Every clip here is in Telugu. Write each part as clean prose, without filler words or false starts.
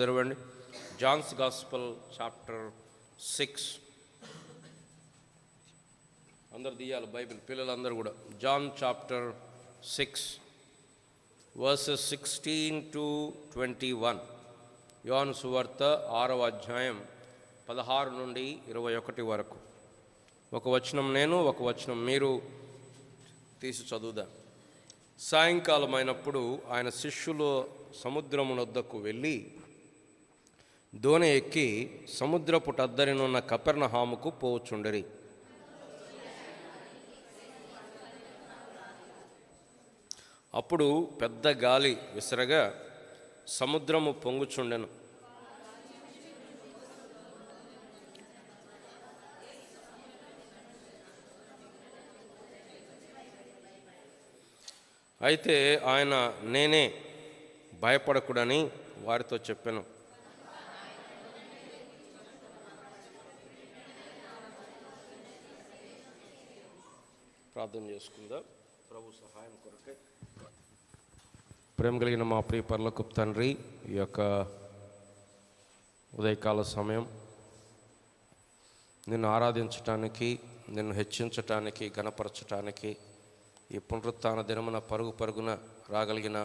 చదవండి. John's gospel chapter 6. అందరు తీయాలి బైబిల్, పిల్లలందరూ కూడా. John chapter 6 verses 16 to 21. యోహాను సువార్త 6వ అధ్యాయం 16 నుండి 21 వరకు. ఒక వచనం నేను, ఒక వచనం మీరు తీసి చదువుదాం. సాయంకాలం అయినప్పుడు ఆయన శిష్యులు సముద్రమునొద్దకు వెళ్ళి దోణి ఎక్కి సముద్రపు టద్దరినున్న కపెర్నహూముకు పోవుచుండిరి. అప్పుడు పెద్ద గాలి విసరగా సముద్రము పొంగుచుండెను. అయితే ఆయన నేనే, భయపడకుడని వారితో చెప్పెను. ప్రార్థన చేసుకుందాం. ప్రభు సహాయం కొరకే. ప్రేమ కలిగిన మా ప్రియ పరలోకపు తండ్రి, ఈ యొక్క ఉదయకాల సమయం నిన్ను ఆరాధించటానికి, నిన్ను హెచ్చించటానికి, గణపరచటానికి, ఈ పునరుత్థాన దినమున పరుగున రాగలిగిన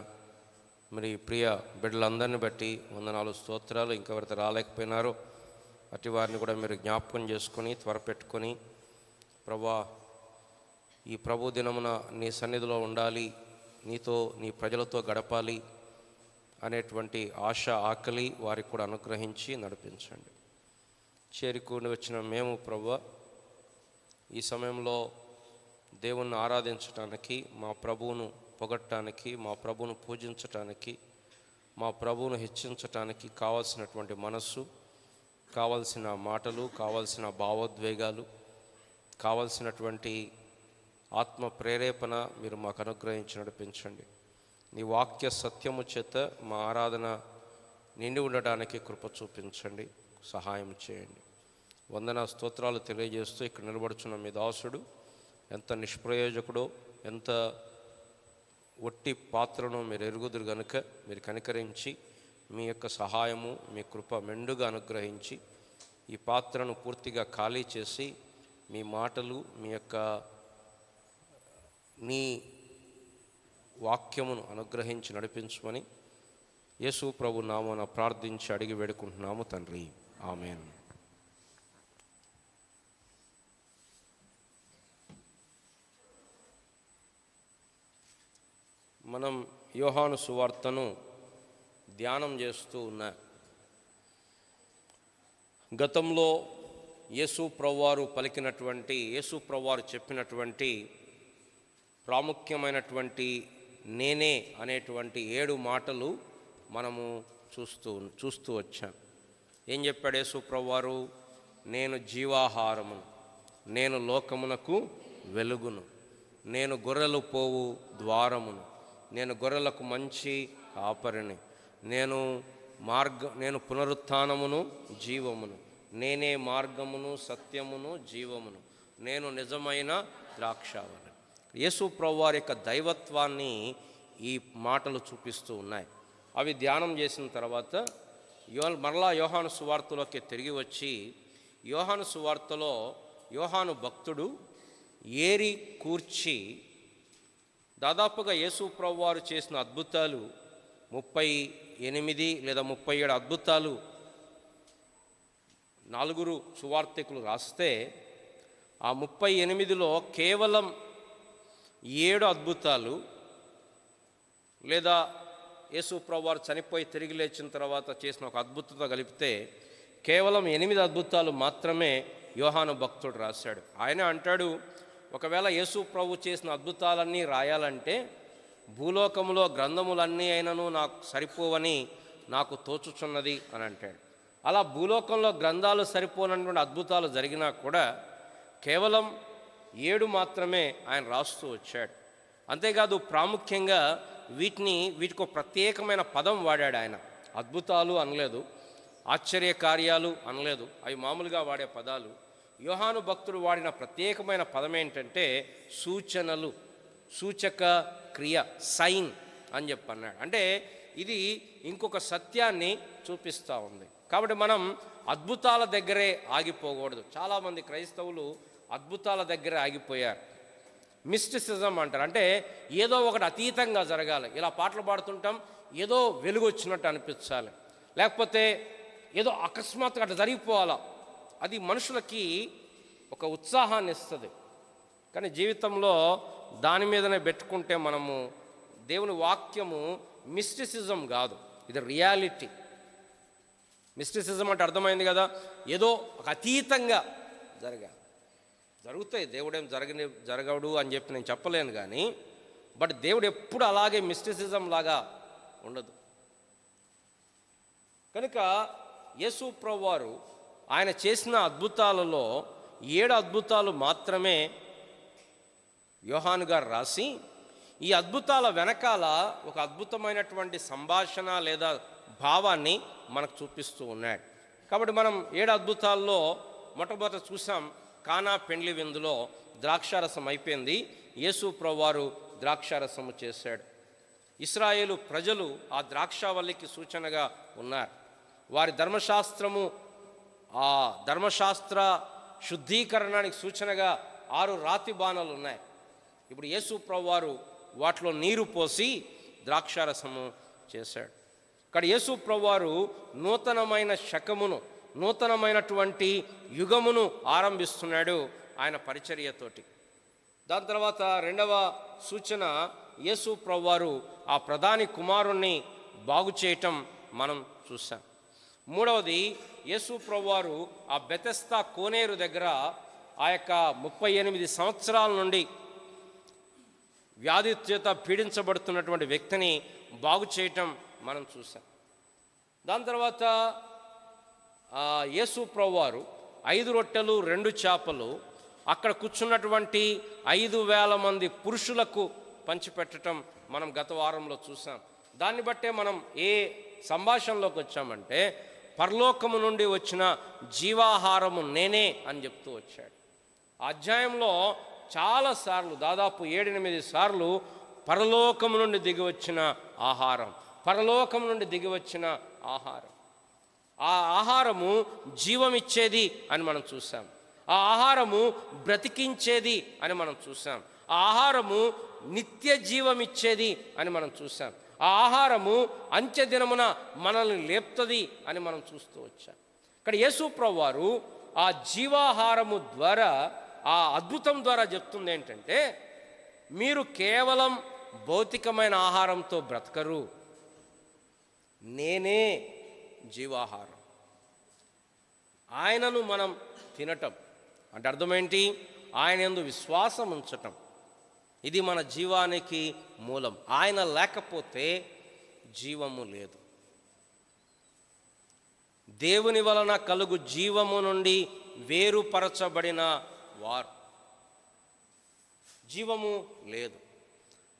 మరి ప్రియ బిడ్డలందరిని బట్టి వందనాలు, స్తోత్రాలు. ఇంకెవరైతే రాలేకపోయినారో అటు వారిని కూడా మీరు జ్ఞాపకం చేసుకొని త్వరపెట్టుకొని, ప్రభా ఈ ప్రభు దినమున నీ సన్నిధిలో ఉండాలి, నీతో నీ ప్రజలతో గడపాలి అనేటువంటి ఆశ, ఆకలి వారికి కూడా అనుగ్రహించి నడిపించండి. చేరుకుని వచ్చిన మేము ప్రభువా, ఈ సమయంలో దేవుణ్ణి ఆరాధించటానికి, మా ప్రభువును పొగట్టడానికి, మా ప్రభువును పూజించటానికి, మా ప్రభువును హెచ్చించటానికి కావాల్సినటువంటి మనస్సు, కావాల్సిన మాటలు, కావాల్సిన భావోద్వేగాలు, కావాల్సినటువంటి ఆత్మ ప్రేరేపణ మీరు మాకు అనుగ్రహించి నడిపించండి. నీ వాక్య సత్యము చేత మా ఆరాధన నిండి ఉండడానికి కృప చూపించండి, సహాయం చేయండి. వందన స్తోత్రాలు తెలియజేస్తూ ఇక్కడ నిలబడుచున్న మీ దాసుడు ఎంత నిష్ప్రయోజకుడో, ఎంత ఒట్టి పాత్రను మీరు ఎరుగుదురు గనుక మీరు కనికరించి మీ యొక్క సహాయము, మీ కృప మెండుగా అనుగ్రహించి ఈ పాత్రను పూర్తిగా ఖాళీ చేసి మీ మాటలు, మీ యొక్క నీ వాక్యమును అనుగ్రహించి నడిపించమని యేసు ప్రభు నామమున ప్రార్థించి అడిగి వేడుకుంటున్నాము తండ్రి, ఆమేన్. మనం యోహాను సువార్తను ధ్యానం చేస్తూ ఉన్నా. గతంలో యేసు ప్రభువారు పలికినటువంటి, యేసు ప్రభువారు చెప్పినటువంటి ప్రాముఖ్యమైనటువంటి నేనే అనేటువంటి 7 మాటలు మనము చూస్తూ వచ్చాం. ఏం చెప్పాడు యేసు ప్రభువారు? నేను జీవాహారమును, నేను లోకమునకు వెలుగును, నేను గొర్రెలు పోవు ద్వారమును, నేను గొర్రెలకు మంచి కాపరిని, నేను పునరుత్థానమును జీవమును, నేనే మార్గమును సత్యమును జీవమును, నేను నిజమైన ద్రాక్షావళి. యేసు ప్రభువారి యొక్క దైవత్వాన్ని ఈ మాటలు చూపిస్తూ ఉన్నాయి. అవి ధ్యానం చేసిన తర్వాత మరలా యోహాను సువార్తలోకి తిరిగి వచ్చి, యోహాను సువార్తలో యోహాను భక్తుడు ఏరి కూర్చి దాదాపుగా యేసు ప్రభువారు చేసిన అద్భుతాలు 38 లేదా 37 అద్భుతాలు 4 సువార్తికులు రాస్తే, ఆ 38లో కేవలం 7 అద్భుతాలు, లేదా యేసు ప్రభువారు చనిపోయి తిరిగి లేచిన తర్వాత చేసిన ఒక అద్భుతంతో కలిపితే కేవలం 8 అద్భుతాలు మాత్రమే యోహాను భక్తుడు రాశాడు. ఆయన అంటాడు, ఒకవేళ యేసు ప్రభు చేసిన అద్భుతాలన్నీ రాయాలంటే భూలోకంలో గ్రంథములన్నీ అయినను నాకు సరిపోవని నాకు తోచుచున్నది అని అంటాడు. అలా భూలోకంలో గ్రంథాలు సరిపోనటువంటి అద్భుతాలు జరిగినా కూడా కేవలం 7 మాత్రమే ఆయన రాస్తూ వచ్చాడు. అంతేకాదు ప్రాముఖ్యంగా వీటికి ఒక ప్రత్యేకమైన పదం వాడాడు ఆయన. అద్భుతాలు అనలేదు, ఆశ్చర్యకార్యాలు అనలేదు, అవి మామూలుగా వాడే పదాలు. యోహాను భక్తుడు వాడిన ప్రత్యేకమైన పదం ఏంటంటే సూచనలు, సూచక క్రియ, సైన్ అని చెప్పన్నాడు. అంటే ఇది ఇంకొక సత్యాన్ని చూపిస్తూ ఉంది. కాబట్టి మనం అద్భుతాల దగ్గరే ఆగిపోకూడదు. చాలామంది క్రైస్తవులు అద్భుతాల దగ్గరే ఆగిపోయారు. మిస్టిసిజం అంటారు, అంటే ఏదో ఒకటి అతీతంగా జరగాలి. ఇలా పాటలు పాడుతుంటాం, ఏదో వెలుగు వచ్చినట్టు అనిపించాలి, లేకపోతే ఏదో అకస్మాత్తుగా అట్లా జరిగిపోవాలా. అది మనుషులకి ఒక ఉత్సాహాన్ని ఇస్తుంది. కానీ జీవితంలో దాని మీదనే పెట్టుకుంటే మనము, దేవుని వాక్యము మిస్టిసిజం కాదు, ఇది రియాలిటీ. మిస్టిసిజం అంటే అర్థమైంది కదా, ఏదో ఒక అతీతంగా జరుగుతాయి. దేవుడేం జరగడు అని చెప్పి నేను చెప్పలేను, కానీ బట్ దేవుడు ఎప్పుడు అలాగే మిస్టిసిజం లాగా ఉండదు. కనుక యేసు ప్రభువారు ఆయన చేసిన అద్భుతాలలో 7 అద్భుతాలు మాత్రమే యోహాను గారు రాసి, ఈ అద్భుతాల వెనకాల ఒక అద్భుతమైనటువంటి సంభాషణ లేదా భావాన్ని మనకు చూపిస్తూ ఉన్నాడు. కాబట్టి మనం 7 అద్భుతాల్లో మొట్టమొదట చూసాం, కానా పెండ్లి విందులో ద్రాక్షారసం అయిపోయింది, యేసు ప్రభువారు ద్రాక్షారసము చేశాడు. ఇశ్రాయేలు ప్రజలు ఆ ద్రాక్షావల్లికి సూచనగా ఉన్నారు. వారి ధర్మశాస్త్రము, ఆ ధర్మశాస్త్ర శుద్ధీకరణానికి సూచనగా 6 రాతి బాణాలు ఉన్నాయి. ఇప్పుడు యేసు ప్రభువారు వాటిలో నీరు పోసి ద్రాక్షారసము చేశాడు. ఇక్కడ యేసు ప్రభువారు నూతనమైన శకమును, నూతనమైనటువంటి యుగమును ఆరంభిస్తున్నాడు ఆయన పరిచర్యతోటి. దాని తర్వాత 2వ సూచన, యేసు ప్రభువారు ఆ ప్రధాని కుమారుణ్ణి బాగు చేయటం మనం చూసాం. 3వది, యేసు ప్రభువారు ఆ బెతెస్దా కోనేరు దగ్గర ఆ యొక్క 38 సంవత్సరాల నుండి వ్యాధి చేత పీడించబడుతున్నటువంటి వ్యక్తిని బాగు చేయటం మనం చూసాం. దాని తర్వాత యేసు ప్రభువారు 5 రొట్టెలు 2 చేపలు అక్కడ కూర్చున్నటువంటి 5,000 మంది పురుషులకు పంచిపెట్టడం మనం గత వారంలో చూసాం. దాన్ని బట్టే మనం ఏ సంభాషణలోకి వచ్చామంటే, పరలోకము నుండి వచ్చిన జీవాహారము నేనే అని చెప్తూ వచ్చాడు. ఆ అధ్యాయంలో చాలాసార్లు, దాదాపు 7-8 సార్లు పరలోకము నుండి దిగి వచ్చిన ఆహారం, పరలోకం నుండి దిగి వచ్చిన ఆహారం, ఆ ఆహారము జీవమిచ్చేది అని మనం చూసాం. ఆ ఆహారము బ్రతికించేది అని మనం చూసాం. ఆ ఆహారము నిత్య జీవమిచ్చేది అని మనం చూసాం. ఆ ఆహారము అంత్యదినమున మనల్ని లేపుతుంది అని మనం చూస్తూ వచ్చాం. ఇక్కడ యేసు ప్రభువారు ఆ జీవాహారము ద్వారా, ఆ అద్భుతం ద్వారా చెప్తుంది ఏంటంటే, మీరు కేవలం భౌతికమైన ఆహారంతో బ్రతకరు, నేనే జీవాహారం. ఆయనను మనం తినటం అంటే అర్థమేంటి? ఆయన యందు విశ్వాసం ఉంచటం, ఇది మన జీవానికి మూలం. ఆయన లేకపోతే జీవము లేదు. దేవుని వలన కలుగు జీవము నుండి వేరుపరచబడిన వారు, జీవము లేదు.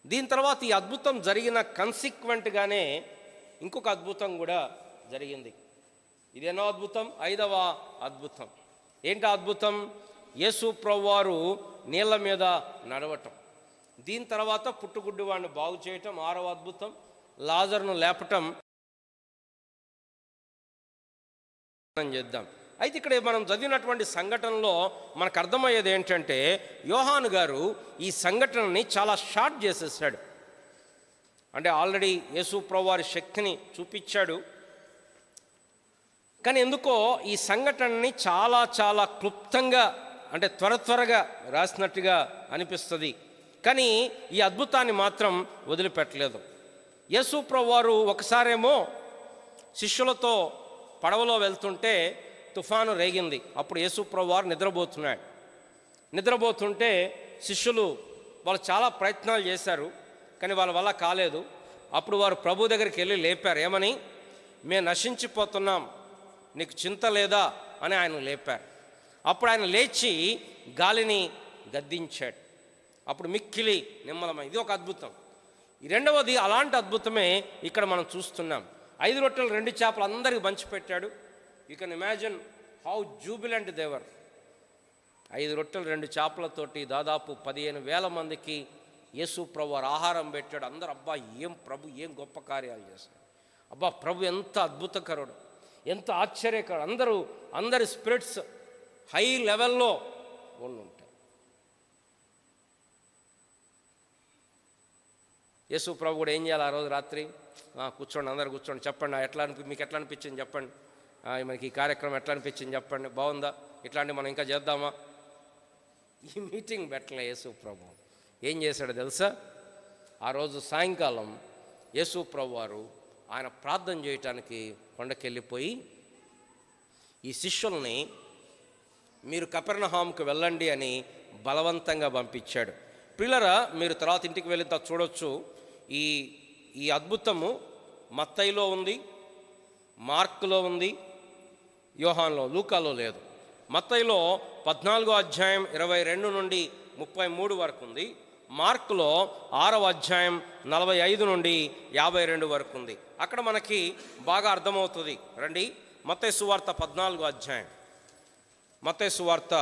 దీని తర్వాత ఈ అద్భుతం జరిగిన కన్సిక్వెంట్గానే ఇంకొక అద్భుతం కూడా జరిగింది. ఇదేనో అద్భుతం, 5వ అద్భుతం. ఏంటి అద్భుతం? యేసు ప్రభువారు నీళ్ళ మీద నడవటం. దీని తర్వాత పుట్టుగుడ్డు వాడిని బాగు చేయటం 6వ అద్భుతం. లాజరును లేపటం చేద్దాం. అయితే ఇక్కడ మనం చదివినటువంటి సంఘటనలో మనకు అర్థమయ్యేది ఏంటంటే, యోహాను గారు ఈ సంఘటనని చాలా షార్ట్ చేసేసాడు. అంటే ఆల్రెడీ యేసు ప్రభువారి శక్తిని చూపించాడు, కానీ ఎందుకో ఈ సంఘటనని చాలా చాలా క్లుప్తంగా, అంటే త్వరగా రాసినట్టుగా అనిపిస్తుంది. కానీ ఈ అద్భుతాన్ని మాత్రం వదిలిపెట్టలేదు. యేసు ప్రభువారు ఒకసారేమో శిష్యులతో పడవలో వెళ్తుంటే తుఫాను రేగింది. అప్పుడు యేసు ప్రభువారు నిద్రపోతుంటే శిష్యులు వాళ్ళు చాలా ప్రయత్నాలు చేశారు, కానీ వాళ్ళ వల్ల కాలేదు. అప్పుడు వారు ప్రభు దగ్గరికి వెళ్ళి లేపారు. ఏమని? మేము నశించిపోతున్నాం, నీకు చింత లేదా అని ఆయన లేపారు. అప్పుడు ఆయన లేచి గాలిని గద్దించాడు. అప్పుడు మిక్కిలి నిమ్మలమై. ఇది ఒక అద్భుతం. ఈ 2వది అలాంటి అద్భుతమే ఇక్కడ మనం చూస్తున్నాం. 5 రొట్టెలు 2 చేపలు అందరికి పంచిపెట్టాడు. You can imagine how jubilant they were. 5 రొట్టెలు 2 చేపలతోటి దాదాపు 15,000 మందికి యేసు ప్రభువారు ఆహారం పెట్టాడు. అందరూ అబ్బా ఏం ప్రభు, ఏం గొప్ప కార్యాలు చేశాడు. అబ్బా, ప్రభు ఎంత అద్భుతకరుడు, ఎంత ఆశ్చర్యకరుడు, అందరి స్పిరిట్స్ హై లెవెల్లో ఉంటాయి. యేసు ప్రభు కూడా ఏం చేయాలి ఆ రోజు రాత్రి? కూర్చోండి, అందరు కూర్చోండి, చెప్పండి మీకు ఎట్లా అనిపించింది చెప్పండి, మనకి ఈ కార్యక్రమం ఎట్లా అనిపించింది చెప్పండి, బాగుందా, ఇట్లాంటివి మనం ఇంకా చేద్దామా? ఈ మీటింగ్ పెట్టలే యేసు ప్రభు. ఏం చేశాడో తెలుసా? ఆ రోజు సాయంకాలం యేసు ప్రభు వారు ఆయన ప్రార్థన చేయటానికి కొండకెళ్ళిపోయి ఈ శిష్యుల్ని మీరు కపెర్నహూముకు వెళ్ళండి అని బలవంతంగా పంపించాడు. పిల్లరా, మీరు తర్వాత ఇంటికి వెళ్ళి చూడొచ్చు. ఈ అద్భుతము మత్తయిలో ఉంది, మార్కులో ఉంది, యోహాన్లో, లూకాలో లేదు. మత్తయిలో 14వ అధ్యాయం 22 నుండి 33 వరకు ఉంది. మార్కులో 6వ అధ్యాయం 45 నుండి 52 వరకు ఉంది. అక్కడ మనకి బాగా అర్థమవుతుంది. రండి, మత్తయి సువార్త 14వ అధ్యాయం, మత్తయి సువార్త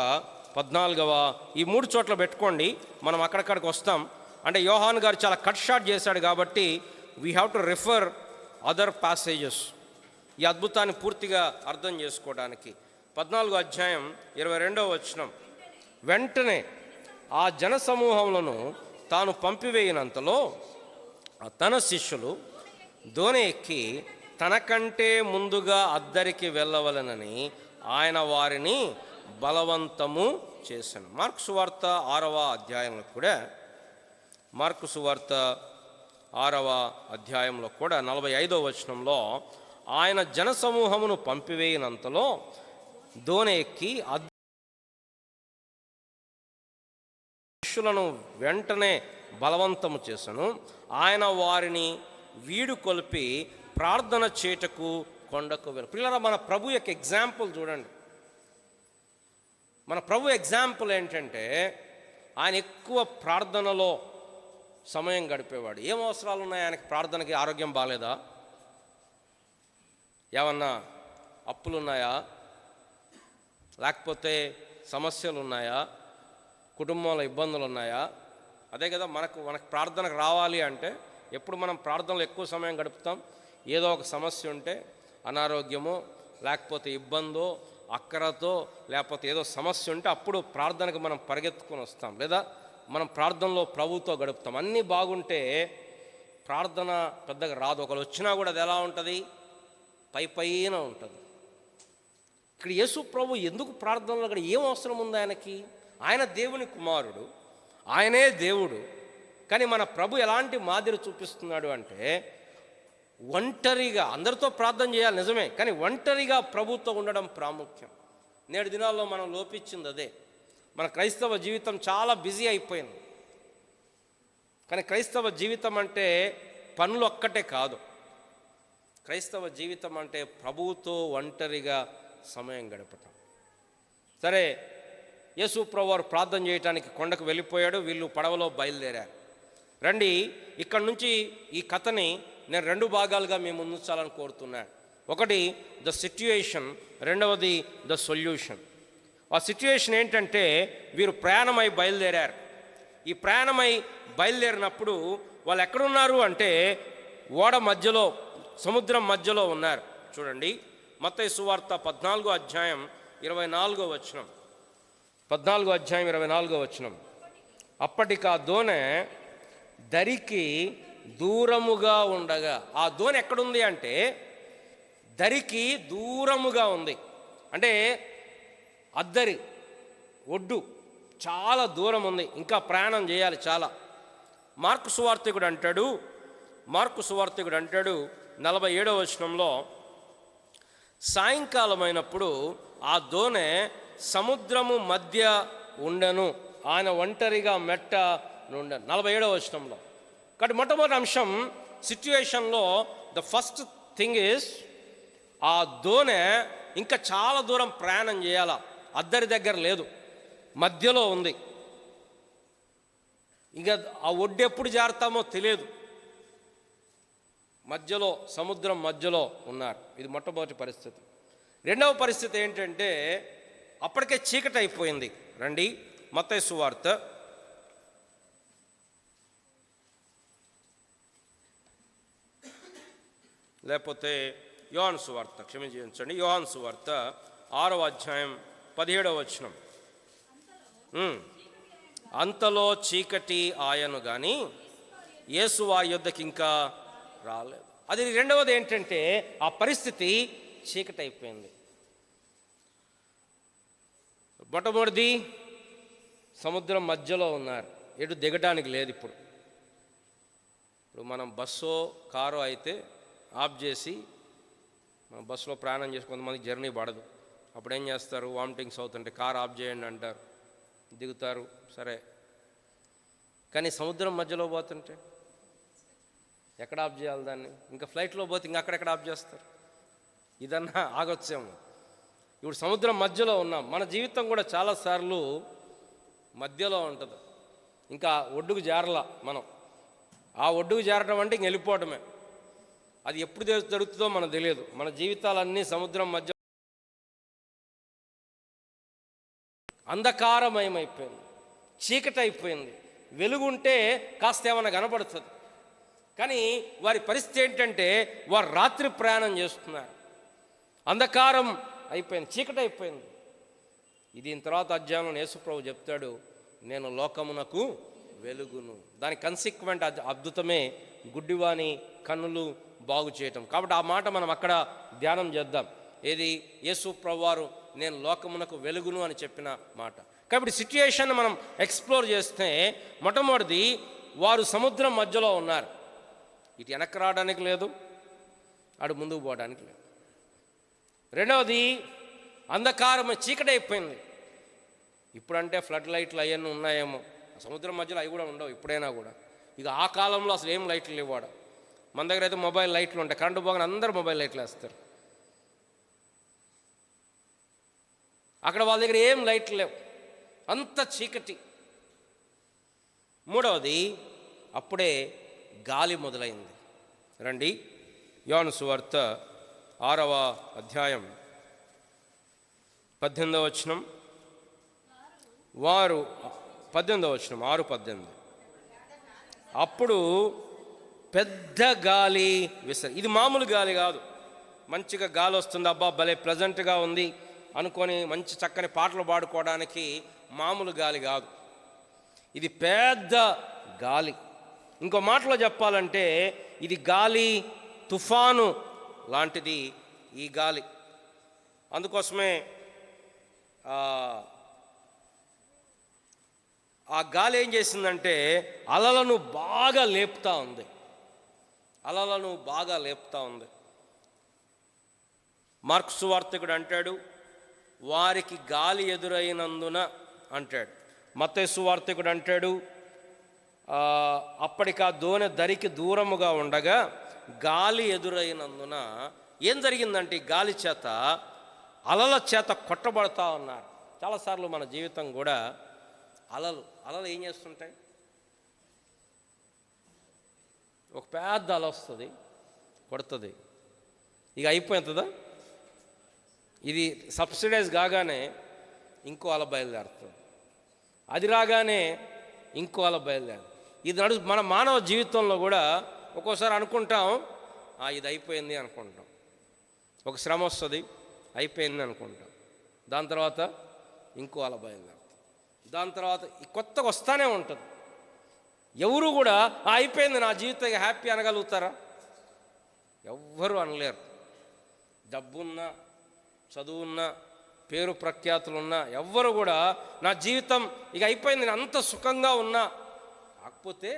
14వ, ఈ 3 చోట్ల పెట్టుకోండి, మనం అక్కడికి వస్తాం. అంటే యోహాన్ గారు చాలా కట్ షాట్ చేశాడు కాబట్టి we have to refer other passages ఈ అద్భుతాన్ని పూర్తిగా అర్థం చేసుకోవడానికి. 14వ అధ్యాయం 22వ వచనం, వెంటనే ఆ జనసమూహములను తాను పంపివేయినంతలో తన శిష్యులు దోణి ఎక్కి తనకంటే ముందుగా అద్దరికి వెళ్ళవలనని ఆయన వారిని బలవంతము చేశాను. మార్కు సువార్త 6వ అధ్యాయంలో కూడా, మార్కు సువార్త 6వ అధ్యాయంలో కూడా 45వ వచనంలో ఆయన జనసమూహమును పంపివేయినంతలో దోణి ఎక్కి శిష్యులను వెంటనే బలవంతము చేశాను. ఆయన వారిని వీడు కొలిపి ప్రార్థన చేటకు కొండకు వెళ్ళి. పిల్లల, మన ప్రభు యొక్క ఎగ్జాంపుల్ చూడండి. మన ప్రభు ఎగ్జాంపుల్ ఏంటంటే ఆయన ఎక్కువ ప్రార్థనలో సమయం గడిపేవాడు. ఏం అవసరాలు ఉన్నాయి ఆయనకి? ప్రార్థనకి ఆరోగ్యం బాగాలేదా? ఏమన్నా అప్పులున్నాయా? లేకపోతే సమస్యలు ఉన్నాయా? కుటుంబంలో ఇబ్బందులు ఉన్నాయా? అదే కదా మనకు ప్రార్థనకు రావాలి అంటే ఎప్పుడు మనం ప్రార్థనలో ఎక్కువ సమయం గడుపుతాం? ఏదో ఒక సమస్య ఉంటే, అనారోగ్యమో లేకపోతే ఇబ్బందో అక్కరతో లేకపోతే ఏదో సమస్య ఉంటే అప్పుడు ప్రార్థనకు మనం పరిగెత్తుకొని వస్తాం, లేదా మనం ప్రార్థనలో ప్రభుతో గడుపుతాం. అన్నీ బాగుంటే ప్రార్థన పెద్దగా రాదు. ఒకరు వచ్చినా కూడా అది ఎలా ఉంటుంది? పైన ఉంటుంది. ఇక్కడ యేసు ప్రభు ఎందుకు ప్రార్థనలో అక్కడ ఏం అవసరం ఉంది ఆయనకి? ఆయన దేవుని కుమారుడు, ఆయనే దేవుడు. కానీ మన ప్రభు ఎలాంటి మాదిరి చూపిస్తున్నాడు అంటే ఒంటరిగా, అందరితో ప్రార్థన చేయాలి నిజమే, కానీ ఒంటరిగా ప్రభుతో ఉండడం ప్రాముఖ్యం. నేటి దినాల్లో మనం లోపించింది అదే. మన క్రైస్తవ జీవితం చాలా బిజీ అయిపోయింది. కానీ క్రైస్తవ జీవితం అంటే పనులు ఒక్కటే కాదు. క్రైస్తవ జీవితం అంటే ప్రభువుతో ఒంటరిగా సమయం గడపటం. సరే, యేసు ప్రభువారు ప్రార్థన చేయడానికి కొండకు వెళ్ళిపోయాడు, వీళ్ళు పడవలో బయలుదేరారు. రండి, ఇక్కడి నుంచి ఈ కథని నేను 2 భాగాలుగా మేము ఉంచాలని కోరుతున్నాను. ఒకటి ద సిట్యుయేషన్, రెండవది ద సొల్యూషన్. ఆ సిట్యుయేషన్ ఏంటంటే వీరు ప్రయాణమై బయలుదేరారు. ఈ ప్రయాణమై బయలుదేరినప్పుడు వాళ్ళు ఎక్కడున్నారు అంటే ఓడ మధ్యలో, సముద్రం మధ్యలో ఉన్నారు. చూడండి, మత్తయి సువార్త 14వ అధ్యాయం 24వ వచనం, 14వ అధ్యాయం 24వ వచనం. అప్పటికి ఆ దోణె దరికి దూరముగా ఉండగా, ఆ దోణి ఎక్కడుంది అంటే దరికి దూరముగా ఉంది. అంటే అద్దరి ఒడ్డు చాలా దూరం ఉంది, ఇంకా ప్రయాణం చేయాలి చాలా. మార్కు సువార్తికుడు అంటాడు 47వ వచనంలో, సాయంకాలమైనప్పుడు ఆ దోణె సముద్రము మధ్య ఉండెను, ఆయన ఒంటరిగా మెట్ట నుండెను. 47వ వచనంలో. కాబట్టి మొట్టమొదటి అంశం సిట్యుయేషన్లో ద ఫస్ట్ థింగ్ ఈజ్ ఆ దోణె ఇంకా చాలా దూరం ప్రయాణం చేయాలా, అద్దరి దగ్గర లేదు, మధ్యలో ఉంది. ఇంకా ఆ ఒడ్డు ఎప్పుడు జారుతామో తెలియదు, మధ్యలో, సముద్రం మధ్యలో ఉన్నారు. ఇది మొట్టమొదటి పరిస్థితి. రెండవ పరిస్థితి ఏంటంటే అప్పటికే చీకటి అయిపోయింది. రండి, మత్తయి సువార్త 14వ లేకపోతే యోహాను సువార్త, క్షమించండి, యోహాను సువార్త 6వ అధ్యాయం 17వ వచనం. అంతలో చీకటి ఆయను కానీ యేసు వారి యొద్దకి ఇంకా రాలేదు. అది రెండవది ఏంటంటే ఆ పరిస్థితి చీకటి అయిపోయింది. మొట్టమొదటిది సముద్రం మధ్యలో ఉన్నారు, ఎటు దిగడానికి లేదు. ఇప్పుడు మనం బస్సో కారో అయితే ఆఫ్ చేసి మనం బస్సులో ప్రయాణం చేసి కొంతమంది జర్నీ పడదు, అప్పుడు ఏం చేస్తారు, వామిటింగ్స్ అవుతుంటే కార్ ఆఫ్ చేయండి అంటారు, దిగుతారు, సరే. కానీ సముద్రం మధ్యలో పోతుంటే ఎక్కడ ఆఫ్ చేయాలి దాన్ని? ఇంకా ఫ్లైట్లో పోతే ఇంకా అక్కడెక్కడ ఆఫ్ చేస్తారు? ఇదన్నా ఆగొచ్చాము. ఇప్పుడు సముద్రం మధ్యలో ఉన్నాం. మన జీవితం కూడా చాలాసార్లు మధ్యలో ఉంటుంది. ఇంకా ఒడ్డుకు జారలా మనం. ఆ ఒడ్డుకు జారటం అంటే ఇంక వెళ్ళిపోవటమే. అది ఎప్పుడు జరుగుతుందో మనకు తెలియదు. మన జీవితాలన్నీ సముద్రం మధ్య అంధకారమయమైపోయింది, చీకటి అయిపోయింది. వెలుగుంటే కాస్త ఏమైనా కనపడుతుంది. కానీ వారి పరిస్థితి ఏంటంటే వారు రాత్రి ప్రయాణం చేస్తున్నారు, అంధకారం అయిపోయింది, చీకటి అయిపోయింది. దీని తర్వాత అధ్యాయంలో యేసుప్రభు చెప్తాడు, నేను లోకమునకు వెలుగును. దాని కన్సిక్వెంట్ అద్భుతమే గుడ్డివాని కన్నులు బాగు చేయటం. కాబట్టి ఆ మాట మనం అక్కడ ధ్యానం చేద్దాం. ఏది? యేసుప్రభు వారు నేను లోకమునకు వెలుగును అని చెప్పిన మాట. కాబట్టి సిట్యుయేషన్ మనం ఎక్స్ప్లోర్ చేస్తే, మొట్టమొదటిది వారు సముద్రం మధ్యలో ఉన్నారు. ఇటు వెనక్కి రావడానికి లేదు, అటు ముందుకు పోవడానికి లేదు. రెండవది అంధకారం, చీకటి అయిపోయింది. ఇప్పుడంటే ఫ్లడ్ లైట్లు అవన్నీ ఉన్నాయేమో, సముద్రం మధ్యలో అవి కూడా ఉండవు ఇప్పుడైనా కూడా. ఇక ఆ కాలంలో అసలు ఏం లైట్లు ఇవ్వడం. మన దగ్గర అయితే మొబైల్ లైట్లు ఉంటాయి, కరెంటు పోగానే అందరూ మొబైల్ లైట్లు వేస్తారు. అక్కడ వాళ్ళ దగ్గర ఏం లైట్లు లేవు, అంత చీకటి. మూడవది అప్పుడే గాలి మొదలైంది. రండి, యోహాను సువార్త 6వ అధ్యాయం 18వ వచనం. వారు 18వ వచనం, 6:18. అప్పుడు పెద్ద గాలి ఇది మామూలు గాలి కాదు. మంచిగా గాలి వస్తుంది, అబ్బా భలే ప్లెజెంట్గా ఉంది అనుకొని మంచి చక్కని పాటలు పాడుకోవడానికి మామూలు గాలి కాదు, ఇది పెద్ద గాలి. ఇంకో మాటలో చెప్పాలంటే ఇది గాలి తుఫాను లాంటిది ఈ గాలి. అందుకోసమే ఆ గాలి ఏం చేసిందంటే అలలను బాగా లేపుతూ ఉంది, అలలను బాగా లేపుతూ ఉంది. మార్కు సువార్తికుడు అంటాడు, వారికి గాలి ఎదురైనందున అంటాడు. మత్తయి సువార్తికుడు అంటాడు, అప్పటికి ఆ దోణి దరికి దూరముగా ఉండగా గాలి ఎదురైనందున ఏం జరిగిందంటే గాలి చేత అలల చేత కొట్టబడతా ఉన్నారు. చాలాసార్లు మన జీవితం కూడా అలలు ఏం చేస్తుంటాయి? ఒక పెద్ద అల వస్తుంది, కొడుతుంది, ఇక అయిపోతుందా? ఇది సబ్సిడైజ్ కాగానే ఇంకో అల బయలుదేరుతుంది, అది రాగానే ఇంకో అల బయలుదేరు. ఇది మన మానవ జీవితంలో కూడా ఒక్కోసారి అనుకుంటాం, ఇది అయిపోయింది అనుకుంటాం. ఒక శ్రమ వస్తుంది, అయిపోయింది అనుకుంటాం. దాని తర్వాత ఇంకో అల బయలుదేరుతుంది, దాని తర్వాత కొత్తగా వస్తూనే ఉంటుంది. ఎవరు కూడా అయిపోయింది నా జీవితం హ్యాపీ అనగలుగుతారా? ఎవ్వరూ అనలేరు. డబ్బున్నా, చదువున్నా, పేరు ప్రఖ్యాతులున్నా ఎవ్వరు కూడా నా జీవితం ఇక అయిపోయింది, నేను అంత సుఖంగా ఉన్నా. కాకపోతే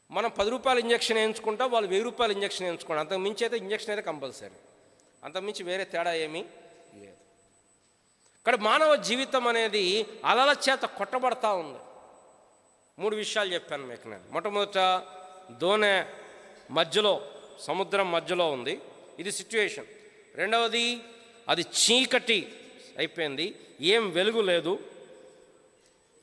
మనం 10 రూపాయల ఇంజక్షన్ వేయించుకుంటాం, వాళ్ళు 1000 రూపాయల ఇంజక్షన్ వేయించుకోండి. అంతకు మించి అయితే ఇంజక్షన్ అయితే కంపల్సరీ, అంతకుమించి వేరే తేడా ఏమీ లేదు. ఇక్కడ మానవ జీవితం అనేది అలల చేత కొట్టబడతా ఉంది. 3 విషయాలు చెప్పాను మీకు నేను. మొట్టమొదట దోణి మధ్యలో, సముద్రం మధ్యలో ఉంది, ఇది సిట్యుయేషన్. రెండవది అది చీకటి అయిపోయింది, ఏం వెలుగు లేదు,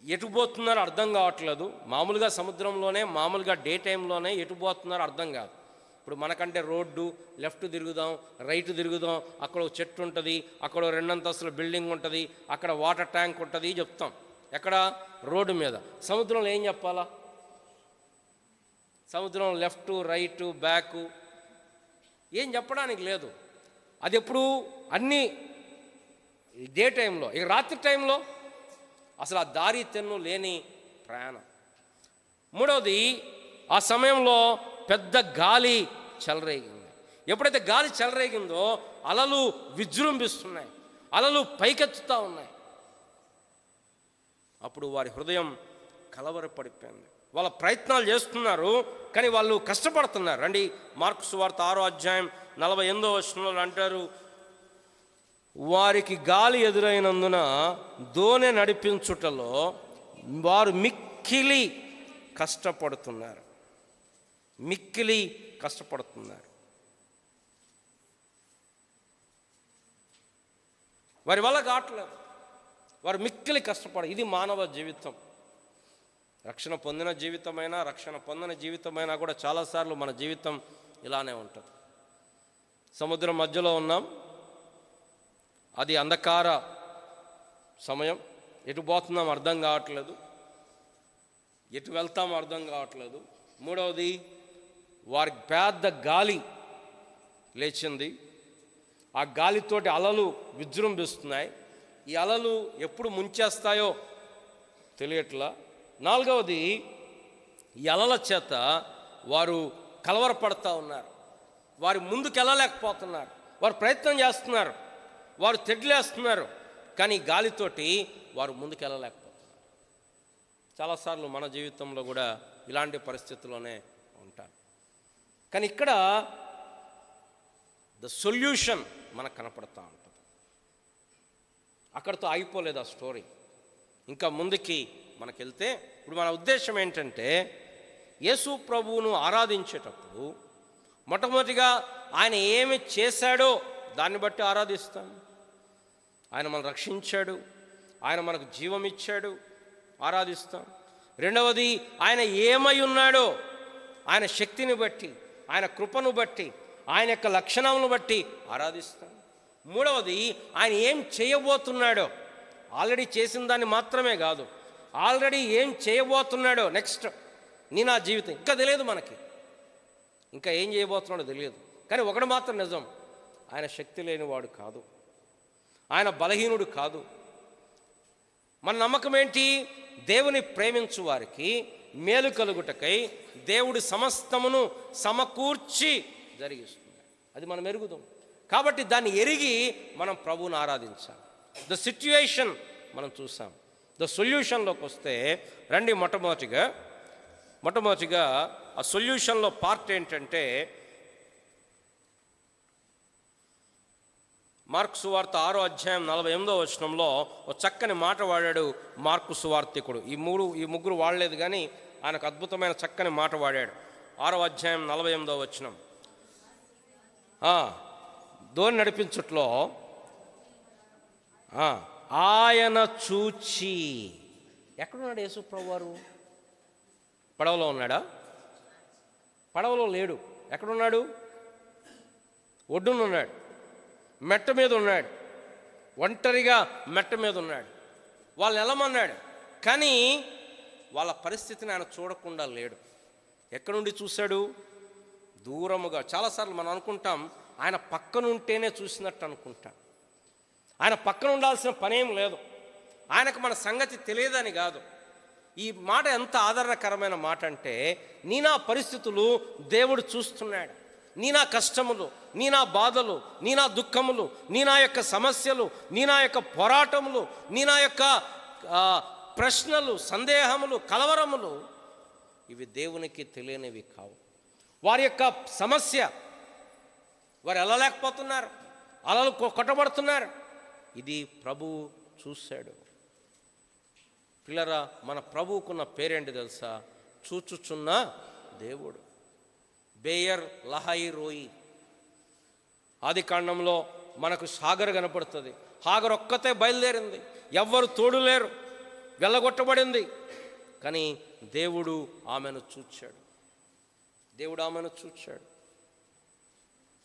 ఎటుపోతున్నారో అర్థం కావట్లేదు. మామూలుగా సముద్రంలోనే, మామూలుగా డే టైంలోనే ఎటుపోతున్నారో అర్థం కాదు. ఇప్పుడు మనకంటే రోడ్డు లెఫ్ట్ తిరుగుదాం, రైట్ తిరుగుదాం, అక్కడ ఒక చెట్టు ఉంటుంది, అక్కడ 2 అంతస్తుల బిల్డింగ్ ఉంటుంది, అక్కడ వాటర్ ట్యాంక్ ఉంటుంది చెప్తాం. ఎక్కడ? రోడ్డు మీద. సముద్రంలో ఏం చెప్పాలా? సముద్రం లెఫ్ట్ రైటు బ్యాకు ఏం చెప్పడానికి లేదు. అది ఎప్పుడు అన్నీ డే టైంలో, ఇక రాత్రి టైంలో అసలు ఆ దారి తెన్ను లేని ప్రయాణం. మూడవది, ఆ సమయంలో పెద్ద గాలి చెలరేగింది. ఎప్పుడైతే గాలి చెలరేగిందో అలలు విజృంభిస్తున్నాయి, అలలు పైకెత్తుతూ ఉన్నాయి. అప్పుడు వారి హృదయం కలవరపడిపోయింది. వాళ్ళ ప్రయత్నాలు చేస్తున్నారు, కానీ వాళ్ళు కష్టపడుతున్నారు. రండి, మార్కు సువార్త 6వ అధ్యాయం 48వ వచనంలో అంటారు, వారికి గాలి ఎదురైనందున దోణి నడిపించుటలో వారు మిక్కిలి కష్టపడుతున్నారు. మిక్కిలి కష్టపడుతున్నారు. వారి వల్ల కావట్లేదు, వారు మిక్కిలి ఇది మానవ జీవితం. రక్షణ పొందిన జీవితమైనా రక్షణ పొందిన జీవితమైనా కూడా చాలాసార్లు మన జీవితం ఇలానే ఉంటుంది. సముద్రం మధ్యలో ఉన్నాం, అది అంధకార సమయం, ఎటు పోతున్నాం అర్థం కావట్లేదు, ఎటు వెళ్తామో అర్థం కావట్లేదు. మూడవది, వారికి పెద్ద గాలి లేచింది, ఆ గాలితోటి అలలు విజృంభిస్తున్నాయి. ఈ అలలు ఎప్పుడు ముంచేస్తాయో తెలియట్లా. నాలుగవది, ఈ అలల చేత వారు కలవరపడతా ఉన్నారు, వారు ముందుకు వెళ్ళలేకపోతున్నారు, వారు ప్రయత్నం చేస్తున్నారు, వారు తెడ్లేస్తున్నారు, కానీ గాలితోటి వారు ముందుకు వెళ్ళలేకపోతున్నారు. చాలాసార్లు మన జీవితంలో కూడా ఇలాంటి పరిస్థితుల్లోనే ఉంటారు. కానీ ఇక్కడ ద సొల్యూషన్ మనకు కనపడతా ఉంటుంది. అక్కడితో ఆగిపోలేదు ఆ స్టోరీ, ఇంకా ముందుకి మనకెళ్తే ఇప్పుడు మన ఉద్దేశం ఏంటంటే, యేసు ప్రభువును ఆరాధించేటప్పుడు మొట్టమొదటిగా ఆయన ఏమి చేశాడో దాన్ని బట్టి ఆరాధిస్తాం. ఆయన మనల్ని రక్షించాడు, ఆయన మనకు జీవం ఇచ్చాడు, ఆరాధిస్తాం. రెండవది, ఆయన ఏమై ఉన్నాడో ఆయన శక్తిని బట్టి, ఆయన కృపను బట్టి, ఆయన యొక్క లక్షణాలను బట్టి ఆరాధిస్తాం. మూడవది, ఆయన ఏం చేయబోతున్నాడో, ఆల్రెడీ చేసిన దాన్ని మాత్రమే కాదు, ఆల్రెడీ ఏం చేయబోతున్నాడో నెక్స్ట్ నా జీవితం ఇంకా తెలియదు మనకి, ఇంకా ఏం చేయబోతున్నాడో తెలియదు. కానీ ఒకటి మాత్రం నిజం, ఆయన శక్తి లేనివాడు కాదు, ఆయన బలహీనుడు కాదు. మన నమ్మకం ఏంటి? దేవుని ప్రేమించు వారికి మేలు కలుగుటకై దేవుడు సమస్తమును సమకూర్చి జరిగిస్తున్నాడు. అది మనం ఎరుగుదాం. కాబట్టి దాన్ని ఎరిగి మనం ప్రభువుని ఆరాధించాలి. ద సిట్యుయేషన్ మనం చూసాం. ద సొల్యూషన్లోకి వస్తే రండి, మొట్టమొదటిగా ఆ సొల్యూషన్లో పార్ట్ ఏంటంటే, మార్కు సువార్త 6వ అధ్యాయం 48వ వచనంలో ఒక చక్కని మాట వాడాడు మార్కు సువార్తికుడు. ఈ ముగ్గురు వాడలేదు, కానీ ఆయనకు అద్భుతమైన చక్కని మాట వాడాడు. 6వ అధ్యాయం 48వ వచనం, దోణి నడిపించుట్లో ఆయన చూచి. ఎక్కడున్నాడు యేసు ప్రభువారు? పడవలో ఉన్నాడా? పడవలో లేడు. ఎక్కడున్నాడు? ఒడ్డునున్నాడు, మెట్ట మీద ఉన్నాడు, ఒంటరిగా మెట్ట మీద ఉన్నాడు. వాళ్ళు వెళ్ళమన్నాడు, కానీ వాళ్ళ పరిస్థితిని ఆయన చూడకుండా లేడు. ఎక్కడి నుండి చూశాడు? దూరముగా. చాలాసార్లు మనం అనుకుంటాం ఆయన పక్కన ఉంటేనే చూసినట్టు అనుకుంటాం. ఆయన పక్కన ఉండాల్సిన పనేం లేదు, ఆయనకు మన సంగతి తెలియదని కాదు. ఈ మాట ఎంత ఆదరణకరమైన మాట అంటే, నా పరిస్థితులు దేవుడు చూస్తున్నాడు, నా కష్టములు, నా బాధలు, నా దుఃఖములు, నా యొక్క సమస్యలు, నా యొక్క పోరాటములు, నా యొక్క ప్రశ్నలు, సందేహములు, కలవరములు, ఇవి దేవునికి తెలియనివి కావు. వారి యొక్క సమస్య, వారు వెళ్ళలేకపోతున్నారు, అలలు కొట్టబడుతున్నారు, ఇది ప్రభువు చూశాడు. పిల్లరా, మన ప్రభువుకున్న పేరేంటి తెలుసా? చూచుచున్న దేవుడు. బేయర్ లహాయి రోయి. ఆది కాండంలో మనకు సాగర్ కనపడుతుంది. హాగర్ ఒక్కతే బయలుదేరింది, ఎవ్వరు తోడు లేరు, వెళ్ళగొట్టబడింది. కానీ దేవుడు ఆమెను చూచాడు.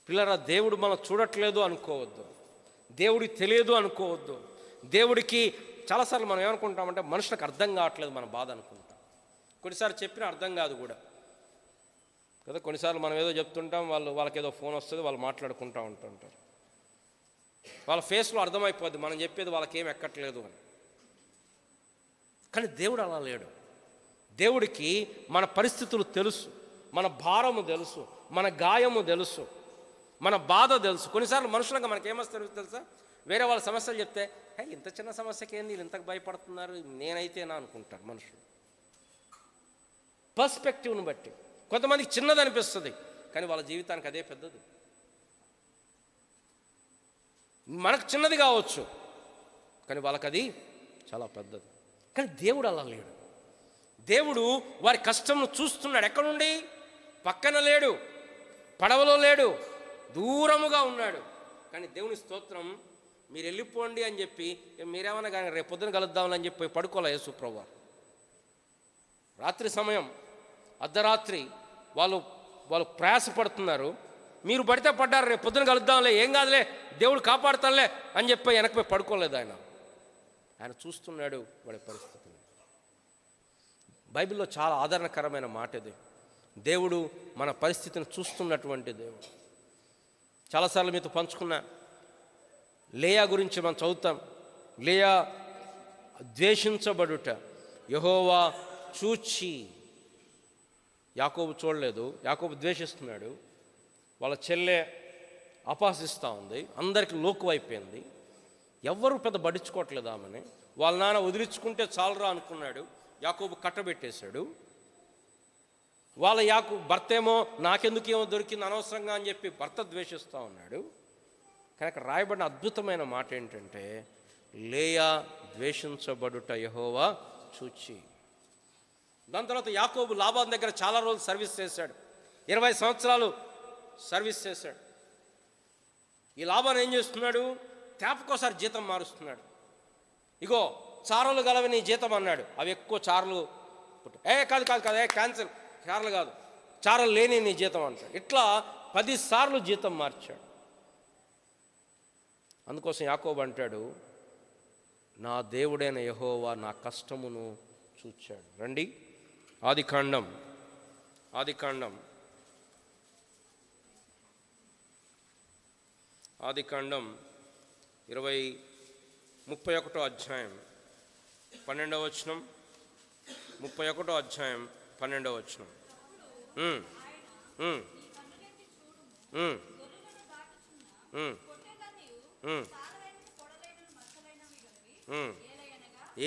పిల్లరా, దేవుడు మనం చూడట్లేదు అనుకోవద్దు, దేవుడికి తెలియదు అనుకోవద్దు. దేవుడికి చాలాసార్లు మనం ఏమనుకుంటామంటే, మనుషులకు అర్థం కావట్లేదు మన బాధ అనుకుంటాం. కొన్నిసార్లు చెప్పినా అర్థం కాదు కూడా. కదా. కొన్నిసార్లు మనం ఏదో చెప్తుంటాం, వాళ్ళకి ఏదో ఫోన్ వస్తుంది, వాళ్ళు మాట్లాడుకుంటూ ఉంటుంటారు. వాళ్ళ ఫేస్లో అర్థమైపోద్ది మనం చెప్పేది వాళ్ళకేం ఎక్కట్లేదు అని. కానీ దేవుడు అలా లేడు. దేవుడికి మన పరిస్థితులు తెలుసు, మన భారము తెలుసు, మన గాయము తెలుసు, మన బాధ తెలుసు. కొన్నిసార్లు మనుషులంగా మనకేమొస్తారు తెలుసా, వేరే వాళ్ళ సమస్యలు చెప్తే ఇంత చిన్న సమస్యకి ఏంది వీళ్ళు ఇంతకు భయపడుతున్నారు, నేనైతేనా అనుకుంటారు మనుషులు. పర్స్పెక్టివ్ని బట్టి కొంతమందికి చిన్నది అనిపిస్తుంది, కానీ వాళ్ళ జీవితానికి అదే పెద్దది. మనకు చిన్నది కావచ్చు, కానీ వాళ్ళకి అది చాలా పెద్దది. కానీ దేవుడు అలా లేడు. దేవుడు వారి కష్టంను చూస్తున్నాడు. ఎక్కడుండి? పక్కన లేడు, పడవలో లేడు, దూరముగా ఉన్నాడు. కానీ దేవుని స్తోత్రం, మీరు వెళ్ళిపోండి అని చెప్పి మీరేమన్నా కానీ రేపు పొద్దున కలుద్దామని చెప్పి పడుకోలే యేసు ప్రభువు. రాత్రి సమయం, అర్ధరాత్రి వాళ్ళు ప్రయాసపడుతున్నారు. మీరు పడితే పడ్డారు, రేపు పొద్దున కలుద్దాంలే, ఏం కాదులే, దేవుడు కాపాడుతానులే అని చెప్పి వెనక్కిపోయి పడుకోలేదు. ఆయన చూస్తున్నాడు వాడి పరిస్థితిని. బైబిల్లో చాలా ఆదరణకరమైన మాట ఇది. దేవుడు మన పరిస్థితిని చూస్తున్నటువంటి దేవుడు. చాలాసార్లు మీతో పంచుకున్నా. లేయా గురించి మనం చదువుతాం. లేయా ద్వేషించబడుట యెహోవా చూచి. యాకోబు చూడలేదు, యాకోబు ద్వేషిస్తున్నాడు. వాళ్ళ చెల్లె అపహసిస్తూ ఉంది, అందరికి లోకువైపోయింది. ఎవ్వరూ పెద్ద పట్టించుకోవట్లేదు ఆమెని. వాళ్ళ నాన్న వదిలించుకుంటే చాలరా అనుకున్నాడు, యాకోబు కట్టబెట్టేశాడు. వాళ్ళ భర్త ఏమో నాకెందుకేమో దొరికింది అనవసరంగా అని చెప్పి భర్త ద్వేషిస్తూ ఉన్నాడు. కనుక రాయబడిన అద్భుతమైన మాట ఏంటంటే, లేయా ద్వేషించబడుట యెహోవా చూచి. దాని తర్వాత యాకోబు లాబాను దగ్గర చాలా రోజులు సర్వీస్ చేశాడు, 20 సంవత్సరాలు సర్వీస్ చేశాడు. ఈ లాబాను ఏం చేస్తున్నాడు, తేపకోసారి జీతం మారుస్తున్నాడు. ఇగో చారలు గలవి నీ జీతం అన్నాడు, అవి ఎక్కువ చారలు కాదు క్యాన్సిల్, చారలు కాదు, చారలు లేని నీ జీతం అంటాడు. ఇట్లా 10 సార్లు జీతం మార్చాడు. అందుకోసం యాకోబు అంటాడు, నా దేవుడైన యెహోవా నా కష్టమును చూచాడు. రండి, ఆదికాండం 31వ అధ్యాయం 12వ వచనం. 31వ అధ్యాయం 12వ వచనం.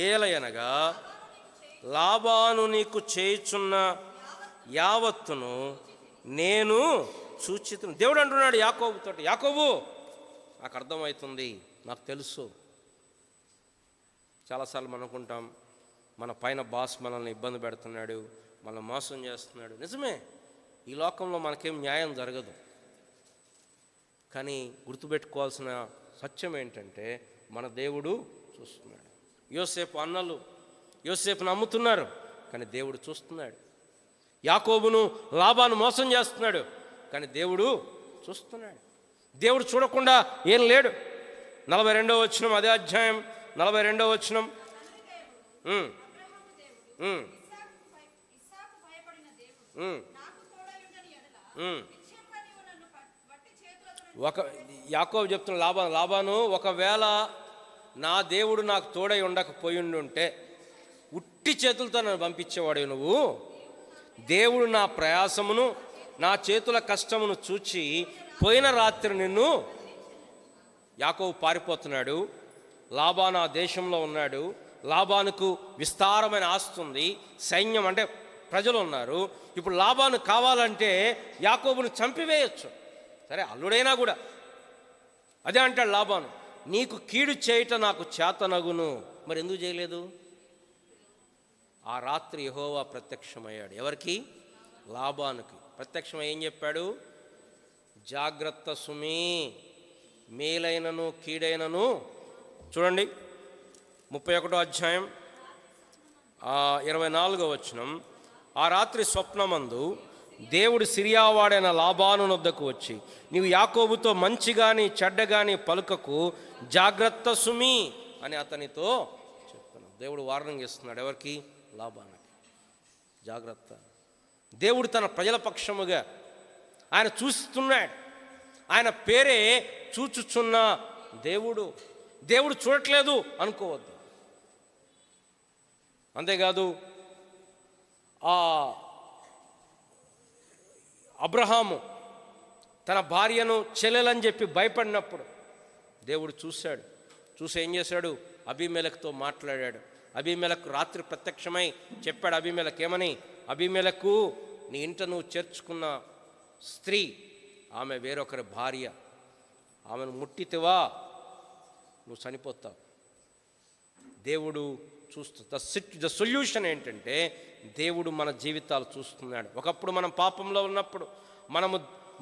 ఏలయనగా లాబాను నీకు చేయుచున్న యావత్తును నేను సూచితును. దేవుడు అంటున్నాడు యాకోబుతో, యాకోబు నాకు అర్థమవుతుంది, నాకు తెలుసు. చాలాసార్లు మనం అనుకుంటాం మన పైన బాస్ మనల్ని ఇబ్బంది పెడుతున్నాడు, మనల్ని మోసం చేస్తున్నాడు. నిజమే, ఈ లోకంలో మనకేం న్యాయం జరగదు. కానీ గుర్తుపెట్టుకోవాల్సిన సత్యం ఏంటంటే, మన దేవుడు చూస్తున్నాడు. యోసేపు అన్నలు యోసేపును అమ్ముతున్నారు, కానీ దేవుడు చూస్తున్నాడు. యాకోబును లాబాను మోసం చేస్తున్నాడు, కానీ దేవుడు చూస్తున్నాడు. దేవుడు చూడకుండా ఏం లేడు. 42వ వచనం, అదే అధ్యాయం 42వ వచనం. యాకోబు చెప్తున్న లాబాను, ఒకవేళ నా దేవుడు నాకు తోడై ఉండకపోయిండుంటే ఉట్టి చేతులతో నన్ను పంపించేవాడు. నువ్వు దేవుడు నా ప్రయాసమును నా చేతుల కష్టమును చూచి పోయిన రాత్రి నిన్ను. యాకోబు పారిపోతున్నాడు, లాబాను ఆ దేశంలో ఉన్నాడు. లాబానుకు విస్తారమైన ఆస్తి ఉంది, సైన్యం అంటే ప్రజలు ఉన్నారు. ఇప్పుడు లాబాను కావాలంటే యాకోబును చంపివేయచ్చు, సరే అల్లుడైనా కూడా. అదే అంటాడు లాబాను, నీకు కీడు చేయట నాకు చేతనగును. మరి ఎందుకు చేయలేదు? ఆ రాత్రి యెహోవా ప్రత్యక్షమయ్యాడు. ఎవరికి? లాబానుకి ప్రత్యక్షమై ఏం చెప్పాడు? జాగ్రత్త సుమీ, మేలైనను కీడైనను. చూడండి 31వ అధ్యాయం 24వ వచనం. ఆ రాత్రి స్వప్నమందు దేవుడు సిరియావాడైన లాబాను వద్దకు వచ్చి, నీవు యాకోబుతో మంచి గాని చెడ్డ గాని పలుకకు, జాగ్రత్త సుమీ అని అతనితో చెప్తున్నాడు. దేవుడు వార్నింగ్ ఇస్తున్నాడు. ఎవరికి? లాబానుకి. జాగ్రత్త, దేవుడు తన ప్రజల పక్షముగా ఆయన చూస్తున్నాడు. ఆయన పేరే చూచుచున్న దేవుడు. దేవుడు చూడట్లేదు అనుకోవద్దు. అంతేకాదు, ఆ అబ్రహాము తన భార్యను చెల్లెలని చెప్పి భయపడినప్పుడు దేవుడు చూశాడు. చూసి ఏం చేశాడు? అబీమెలెకుతో మాట్లాడాడు. అబీమెలెకు రాత్రి ప్రత్యక్షమై చెప్పాడు. అబీమెలెకు ఏమని? అబీమెలెకు, నీ ఇంట నువ్వు చేర్చుకున్న స్త్రీ ఆమె వేరొకరి భార్య, ఆమెను ముట్టితివా నువ్వు చనిపోతావు. దేవుడు ద సొల్యూషన్ ఏంటంటే, దేవుడు మన జీవితాలు చూస్తున్నాడు. ఒకప్పుడు మనం పాపంలో ఉన్నప్పుడు,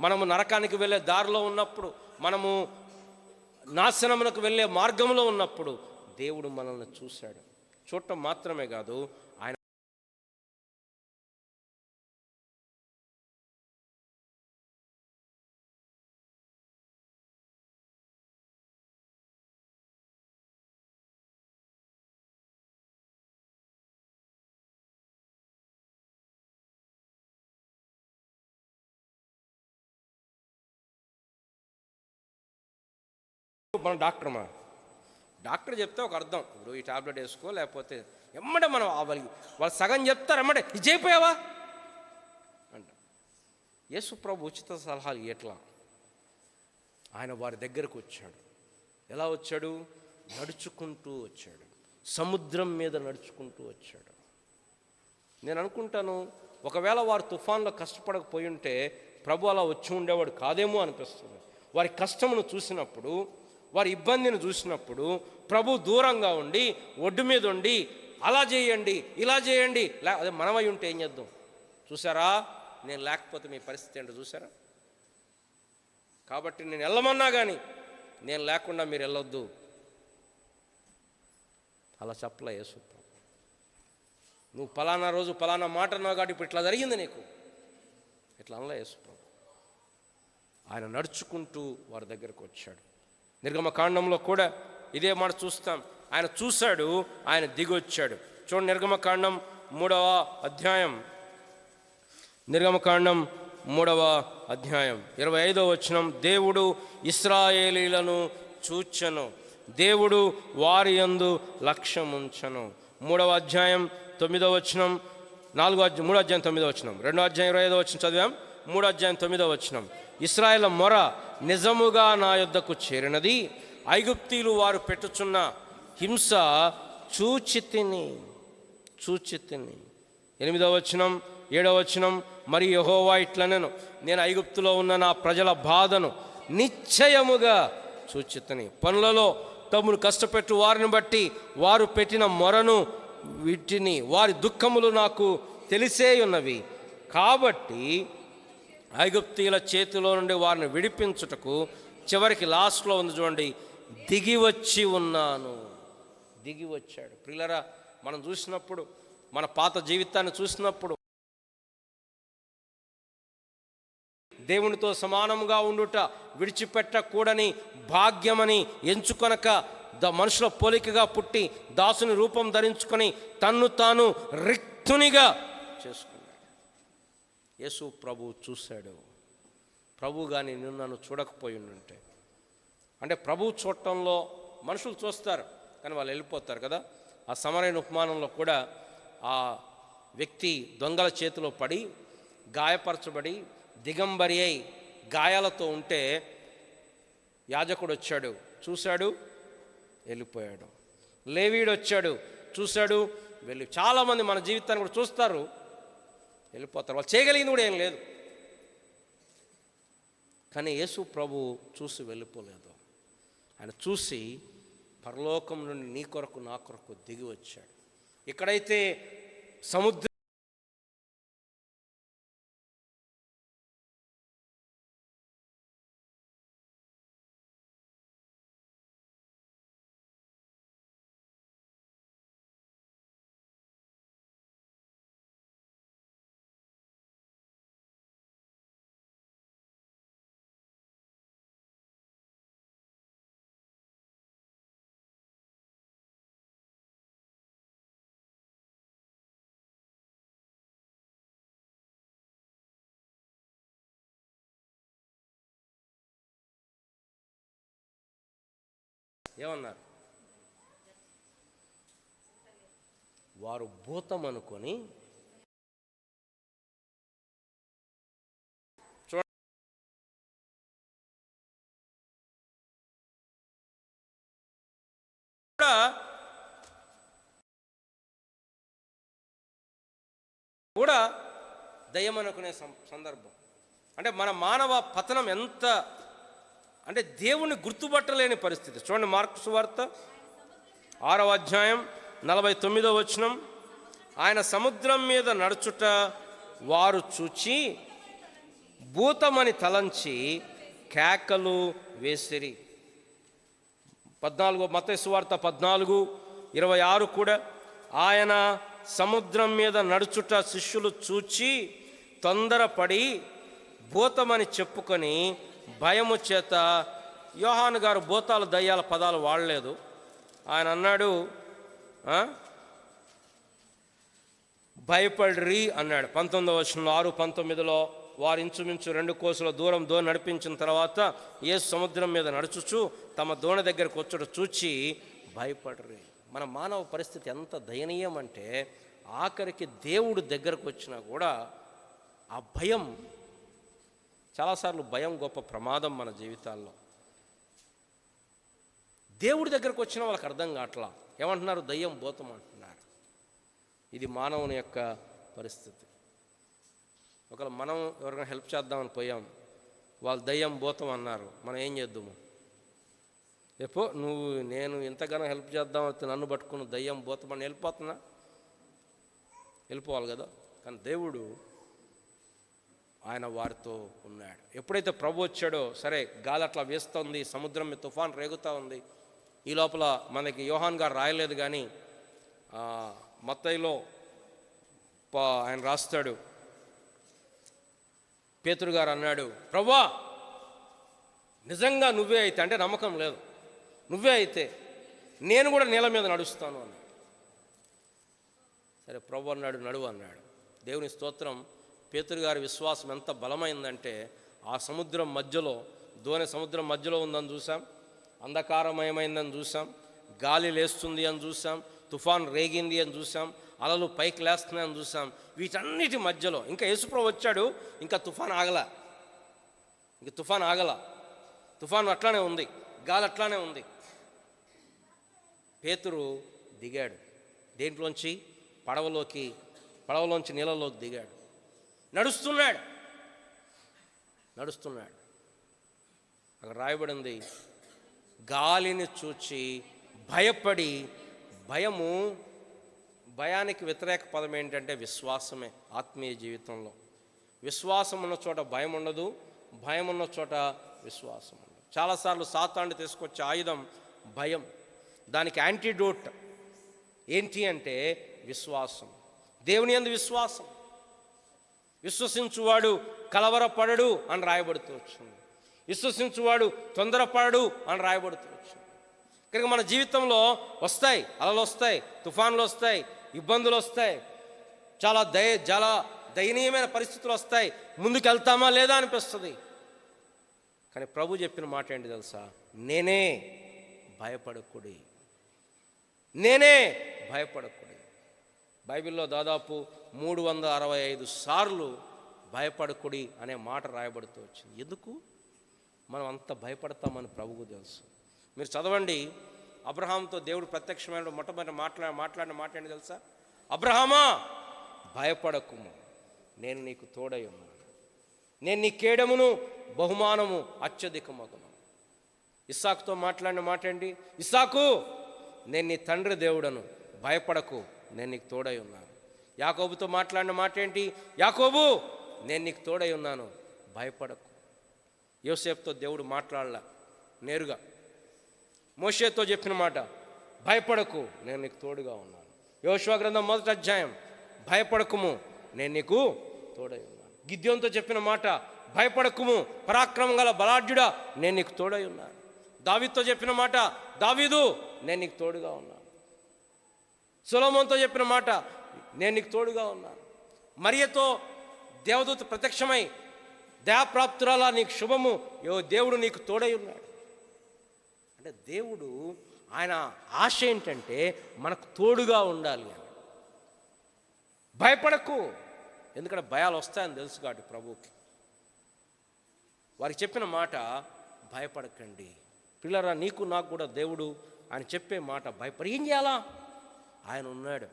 మనము నరకానికి వెళ్ళే దారిలో ఉన్నప్పుడు, మనము నాశనమునకు వెళ్ళే మార్గంలో ఉన్నప్పుడు దేవుడు మనల్ని చూశాడు. చూడటం మాత్రమే కాదు, ఆయన మన డాక్టర్ చెప్తే ఒక అర్థం, ఇప్పుడు ఈ టాబ్లెట్ వేసుకో, లేకపోతే ఎమ్మడే మనం వాళ్ళు సగం చెప్తారు, ఎమ్మడే ఇది చేయిపోయావా అంట. యేసు ప్రభు ఉచిత సలహాలు ఎట్లా? ఆయన వారి దగ్గరకు వచ్చాడు. ఎలా వచ్చాడు? నడుచుకుంటూ వచ్చాడు. సముద్రం మీద నడుచుకుంటూ వచ్చాడు. నేను అనుకుంటాను, ఒకవేళ వారు తుఫాన్లో కష్టపడకపోయి ఉంటే ప్రభు అలా వచ్చి ఉండేవాడు కాదేమో అనిపిస్తుంది. వారి కష్టమును చూసినప్పుడు, వారి ఇబ్బందిని చూసినప్పుడు ప్రభు దూరంగా ఉండి, ఒడ్డు మీద ఉండి, అలా చేయండి, ఇలా చేయండి, అదే మనమై ఉంటే ఏం చేద్దాం? చూసారా, నేను లేకపోతే మీ పరిస్థితి ఏంటో చూసారా? కాబట్టి నేను వెళ్ళమన్నా కానీ నేను లేకుండా మీరు వెళ్ళొద్దు అలా చెప్పలే యేసు ప్రభు. నువ్వు పలానా రోజు పలానా మాట అన్నావు కాబట్టి ఇప్పుడు ఇట్లా జరిగింది నీకు, ఇట్లా అనలే యేసు ప్రభు. ఆయన నడుచుకుంటూ వారి దగ్గరకు వచ్చాడు. నిర్గమకాండంలో కూడా ఇదే మాట చూస్తాం. ఆయన చూశాడు, ఆయన దిగొచ్చాడు. చూడండి, నిర్గమకాండం 3వ అధ్యాయం, నిర్గమకాండం 3వ అధ్యాయం 25వ వచనం. దేవుడు ఇశ్రాయేలీలను చూచెను, దేవుడు వారి యందు లక్ష్యముంచెను. 3వ అధ్యాయం 9వ వచనం, 3వ అధ్యాయం 9వ వచనం, 2వ అధ్యాయం 25వ వచనం చదివాం. 3వ అధ్యాయం 9వ వచనం. ఇశ్రాయేలు మొర నిజముగా నా యొద్దకు చేరినది, ఐగుప్తీయులు వారు పెట్టుచున్న హింస చూచితిని. 8వ వచనం 7వ వచనం. మరి యెహోవా ఇట్లనెను, నేను ఐగుప్తులో ఉన్న నా ప్రజల బాధను నిశ్చయముగా చూచితిని. పనులలో తమను కష్టపెట్టు వారిని బట్టి వారు పెట్టిన మొరను వీటిని, వారి దుఃఖములు నాకు తెలిసే ఉన్నవి. కాబట్టి ఐగుప్తీయుల చేతిలో నుండి వారిని విడిపించుటకు చివరికి లాస్ట్లో ఉంది చూడండి, దిగి వచ్చి ఉన్నాను. దిగి వచ్చాడు. ప్రియులరా, మనం చూసినప్పుడు, మన పాత జీవితాన్ని చూసినప్పుడు, దేవునితో సమానంగా ఉండుట విడిచిపెట్టకూడని భాగ్యమని ఎంచుకొనక మనుషుల పోలికగా పుట్టి దాసుని రూపం ధరించుకొని తన్ను తాను రిక్తునిగా చేసుకున్నాడు. యేసు ప్రభు చూశాడు. ప్రభు కానీ నన్ను చూడకపోయి ఉంటే, అంటే ప్రభు చూడటంలో మనుషులు చూస్తారు కానీ వాళ్ళు వెళ్ళిపోతారు కదా. ఆ సమరయన ఉపమానంలో కూడా ఆ వ్యక్తి దొంగల చేతిలో పడి గాయపరచబడి దిగంబరి అయి గాయాలతో ఉంటే యాజకుడు వచ్చాడు, చూశాడు, వెళ్ళిపోయాడు. లేవీయుడు వచ్చాడు, చూశాడు, వెళ్ళి. చాలామంది మన జీవితాన్ని కూడా చూస్తారు, వెళ్ళిపోతారు. వాళ్ళు చేయగలిగింది కూడా ఏం లేదు. కానీ యేసు ప్రభు చూసి వెళ్ళిపోలేదు. ఆయన చూసి పరలోకం నుండి నీ కొరకు నా కొరకు దిగి వచ్చాడు. ఎక్కడైతే సముద్రం ఏమన్నారు? వారు భూతం అనుకొని కూడా దయ్యం అనుకునే సందర్భం. అంటే మన మానవ పతనం ఎంత అంటే దేవుణ్ణి గుర్తుపట్టలేని పరిస్థితి. చూడండి, మార్కు సువార్త 6వ అధ్యాయం 49వ వచనం. ఆయన సముద్రం మీద నడుచుట వారు చూచి భూతమని తలంచి కేకలు వేసిరి. 14 మత్తయి సువార్త 14:26 కూడా ఆయన సముద్రం మీద నడుచుట శిష్యులు చూచి తొందరపడి భూతమని చెప్పుకొని భయము చేత, యోహాను గారు భూతాలు దయ్యాల పదాలు వాడలేదు. ఆయన అన్నాడు, భయపడ్రి అన్నాడు. 19వ వచనంలో 6:19లో వారు ఇంచుమించు 2 కోసుల దూరం దోణి నడిపించిన తర్వాత యేసు సముద్రం మీద నడుచుచు తమ దోణి దగ్గరకు వచ్చుట చూచి భయపడ్రి. మన మానవ పరిస్థితి ఎంత దయనీయం అంటే ఆఖరికి దేవుడు దగ్గరకు వచ్చినా కూడా ఆ భయం, చాలాసార్లు భయం గొప్ప ప్రమాదం మన జీవితాల్లో. దేవుడి దగ్గరకు వచ్చిన వాళ్ళకి అర్థం కావట్లా. ఏమంటున్నారు? దయ్యం భూతం అంటున్నారు. ఇది మానవుని యొక్క పరిస్థితి. ఒకవేళ మనం ఎవరికైనా హెల్ప్ చేద్దామని పోయాం, వాళ్ళు దయ్యం భూతం అన్నారు, మనం ఏం చేద్దాము? నేను ఎంతగానో హెల్ప్ చేద్దామని నన్ను పట్టుకుని దయ్యం భూతం అని వెళ్ళిపోవాలి కదా. కానీ దేవుడు ఆయన వారితో ఉన్నాడు. ఎప్పుడైతే ప్రభు వచ్చాడో, సరే గాలి అట్లా వేస్తుంది, సముద్రం మీద తుఫాన్ రేగుతూ ఉంది. ఈ లోపల మనకి యోహాన్ గారు రాయలేదు కానీ మత్తయిలో ఆయన రాస్తాడు. పేతురు గారు అన్నాడు, ప్రభువా నిజంగా నువ్వే అయితే, అంటే నమ్మకం లేదు, నువ్వే అయితే నేను కూడా నీళ్ళ మీద నడుస్తాను అన్నాడు. సరే ప్రభు అన్నాడు, నడువు అన్నాడు. దేవుని స్తోత్రం. పేతురు గారి విశ్వాసం ఎంత బలమైందంటే ఆ సముద్రం మధ్యలో, దోణి సముద్రం మధ్యలో ఉందని చూసాం, అంధకారమయమైందని చూసాం, గాలి లేస్తుంది అని చూసాం, తుఫాన్ రేగింది అని చూసాం, అలలు పైకి లేస్తున్నాయని చూసాం. వీటన్నిటి మధ్యలో ఇంకా యేసుప్రభు వచ్చాడు, ఇంకా తుఫాన్ ఆగల, తుఫాన్ అట్లానే ఉంది, గాలి అట్లానే ఉంది. పేతురు దిగాడు. దేంట్లోంచి? పడవలోంచి నీళ్ళలోకి దిగాడు. నడుస్తున్నాడు. అక్కడ రాయబడింది, గాలిని చూచి భయపడి. భయానికి వ్యతిరేక పదం ఏంటంటే విశ్వాసమే. ఆత్మీయ జీవితంలో విశ్వాసం ఉన్న చోట భయం ఉండదు, భయం ఉన్న చోట విశ్వాసం ఉండదు. చాలాసార్లు సాతాను తీసుకొచ్చే ఆయుధం భయం. దానికి యాంటీడోట్ ఏంటి అంటే విశ్వాసం. దేవుని యందు విశ్వాసం. విశ్వసించువాడు కలవరపడడు అని రాయబడుతూ వచ్చింది. విశ్వసించువాడు తొందరపడడు అని రాయబడుతూ వచ్చింది. కనుక మన జీవితంలో వస్తాయి, అలలు వస్తాయి, తుఫాన్లు వస్తాయి, ఇబ్బందులు వస్తాయి, చాలా దయనీయమైన పరిస్థితులు వస్తాయి. ముందుకు వెళ్తామా లేదా అనిపిస్తుంది. కానీ ప్రభు చెప్పిన మాట ఏంటి తెలుసా? నేనే భయపడకుడి. బైబిల్లో దాదాపు 365 సార్లు భయపడకుడి అనే మాట రాయబడుతూ వచ్చింది. ఎందుకు మనం అంత భయపడతామని ప్రభువుకు తెలుసు. మీరు చదవండి, అబ్రహాంతో దేవుడు ప్రత్యక్షమైన మొట్టమొదటి మాట్లాడిన మాట ఏంటి తెలుసా? అబ్రహామా భయపడకుము, నేను నీకు తోడై ఉన్నాను, నేను నీ కేడమును బహుమానము అత్యధికమగును. ఇస్సాకుతో మాట్లాడిన మాట ఏంటి? ఇస్సాకు, నేను నీ తండ్రి దేవుడను, భయపడకు, నేను నీకు తోడై ఉన్నాను. యాకోబుతో మాట్లాడిన మాట ఏంటి? యాకోబు, నేను నీకు తోడై ఉన్నాను, భయపడకు. యోసేపుతో దేవుడు మాట్లాడలా నేరుగా. మోషేతో చెప్పిన మాట, భయపడకు, నేను నీకు తోడుగా ఉన్నాను. యోషువ గ్రంథం 1వ అధ్యాయం, భయపడకుము, నేను నీకు తోడై ఉన్నాను. గిద్యోనుతో చెప్పిన మాట, భయపడకుము, పరాక్రమం గల బలాఢ్యుడా, నేను నీకు తోడై ఉన్నాను. దావీదుతో చెప్పిన మాట, దావీదు, నేను నీకు తోడుగా ఉన్నాను. సొలొమోనుతో చెప్పిన మాట, నేను నీకు తోడుగా ఉన్నాను. మరియతో దేవదూత ప్రత్యక్షమై, దయాప్రాప్తురాలా నీకు శుభము, దేవుడు నీకు తోడై ఉన్నాడు. అంటే అంటే దేవుడు ఆయన ఆశ ఏంటంటే మనకు తోడుగా ఉండాలి అని. భయపడకు, ఎందుకంటే భయాలు వస్తాయని తెలుసు కాబట్టి ప్రభువుకి. వారికి చెప్పిన మాట భయపడకండి. పిల్లరా, నీకు నాకు కూడా దేవుడు ఆయన చెప్పే మాట భయపడి ఏం చేయాలా? ఆయన ఉన్నాడు.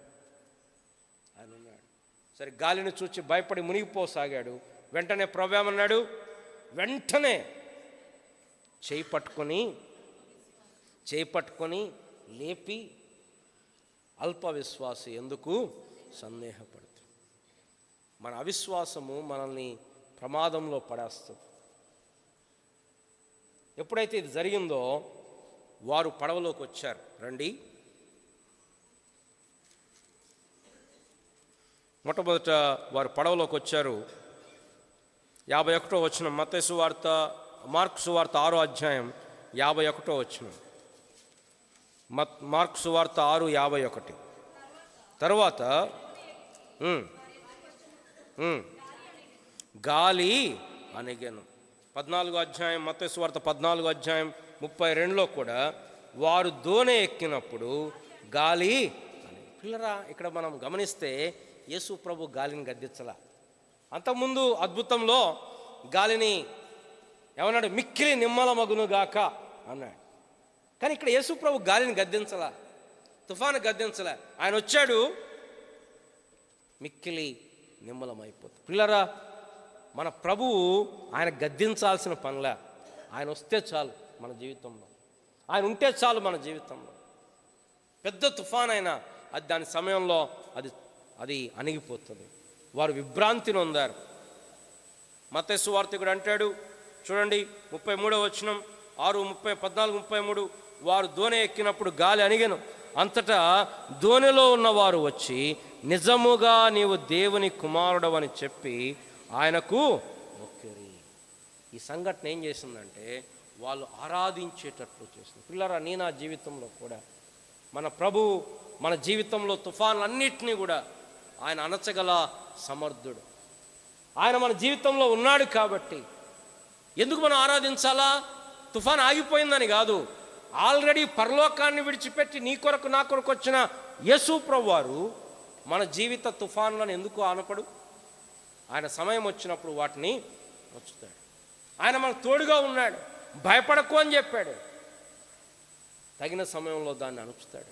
సరే, గాలిని చూచి భయపడి మునిగిపోసాగాడు. వెంటనే ప్రభు ఏమన్నాడు? వెంటనే చేయి పట్టుకొని లేపి, అల్ప విశ్వాసి ఎందుకు సందేహపడుతుంది. మన అవిశ్వాసము మనల్ని ప్రమాదంలో పడేస్తుంది. ఎప్పుడైతే ఇది జరిగిందో వారు పడవలోకి వచ్చారు. రండి, మొట్టమొదట వారు పడవలోకి వచ్చారు. 51వ వచనం, మత్తయి సువార్త, మార్కు సువార్త 6వ అధ్యాయం 51వ వచనం. మార్కు సువార్త 6:51. తరువాత గాలి అణిగెను. 14వ అధ్యాయం, మత్తయి సువార్త 14వ అధ్యాయం 32లో కూడా వారు దోణి ఎక్కినప్పుడు గాలి అని. పిల్లరా, ఇక్కడ మనం గమనిస్తే యేసు ప్రభు గాలిని గద్దించలా. అంతకుముందు అద్భుతంలో గాలిని ఏమన్నాడు? మిక్కిలి నిమ్మలమగునుగాక అన్నాడు. కానీ ఇక్కడ యేసు ప్రభు గాలిని గద్దించలా, తుఫాను గద్దించలే. ఆయన వచ్చాడు, మిక్కిలి నిమ్మలమైపోతుంది. పిల్లరా, మన ప్రభువు ఆయన గద్దించాల్సిన పనిలే. ఆయన వస్తే చాలు మన జీవితంలో, ఆయన ఉంటే చాలు మన జీవితంలో. పెద్ద తుఫాన్ అయినా అది దాని సమయంలో అది అణిగిపోతుంది. వారు విభ్రాంతి నొందారు. మత్తయి సువార్తికుడు అంటాడు, చూడండి 33వ వచనం, 6:14-33. వారు దోణి ఎక్కినప్పుడు గాలి అణిగెను. అంతటా దోణిలో ఉన్నవారు వచ్చి, నిజముగా నీవు దేవుని కుమారుడవని చెప్పి ఆయనకు మొక్కిరి. ఈ సంఘటన ఏం చేసిందంటే వాళ్ళు ఆరాధించేటట్లు చేసింది. పిల్లరా, నీ నా జీవితంలో కూడా మన ప్రభువు మన జీవితంలో తుఫాన్లన్నిటినీ కూడా ఆయన అణచగల సమర్థుడు. ఆయన మన జీవితంలో ఉన్నాడు కాబట్టి ఎందుకు మనం ఆరాధించాలా? తుఫాన్ ఆగిపోయిందని కాదు, ఆల్రెడీ పరలోకాన్ని విడిచిపెట్టి నీ కొరకు నా కొరకు వచ్చిన యేసు ప్రభు వారు మన జీవిత తుఫాన్లను ఎందుకు ఆనపడు? ఆయన సమయం వచ్చినప్పుడు వాటిని వచ్చుతాడు. ఆయన మనకు తోడుగా ఉన్నాడు. భయపడకు అని చెప్పాడు. తగిన సమయంలో దాన్ని అణుచుతాడు.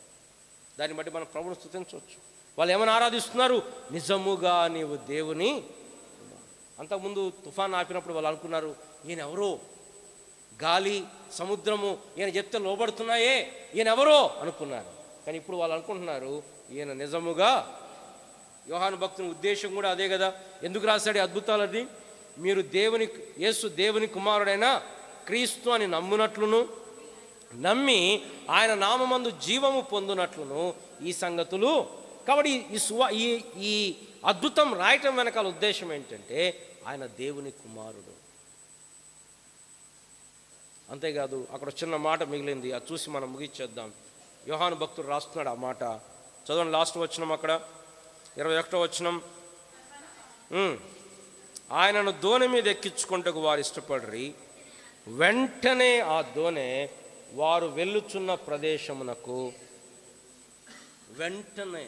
దాన్ని బట్టి మనం ప్రభువును స్తుతించవచ్చు. వాళ్ళు ఏమైనా ఆరాధిస్తున్నారు? నిజముగా నీవు దేవుని. అంతకుముందు తుఫాన్ ఆపినప్పుడు వాళ్ళు అనుకున్నారు, ఈయన ఎవరో, గాలి సముద్రము ఈయన చెప్తే లోబడుతున్నాయే, ఈయన ఎవరో అనుకున్నారు. కానీ ఇప్పుడు వాళ్ళు అనుకుంటున్నారు, ఈయన నిజముగా. యోహాను భక్తుని ఉద్దేశం కూడా అదే కదా. ఎందుకు రాశాడు అద్భుతాలది? మీరు యేసు దేవుని కుమారుడైన క్రీస్తు అని నమ్మునట్లును, నమ్మి ఆయన నామమందు జీవము పొందునట్లును ఈ సంగతులు. కాబట్టి ఈ అద్భుతం రాయటం వెనకాల ఉద్దేశం ఏంటంటే ఆయన దేవుని కుమారుడు. అంతేకాదు, అక్కడ చిన్న మాట మిగిలింది, అది చూసి మనం ముగిచ్చేద్దాం. యోహాను భక్తుడు రాస్తున్నాడు ఆ మాట. చదవండి, లాస్ట్ వచనం, అక్కడ 21వ వచనం. ఆయనను దోణి మీద ఎక్కించుకుంటకు వారు ఇష్టపడరి. వెంటనే ఆ దోణి వారు వెళ్ళుచున్న ప్రదేశమునకు వెంటనే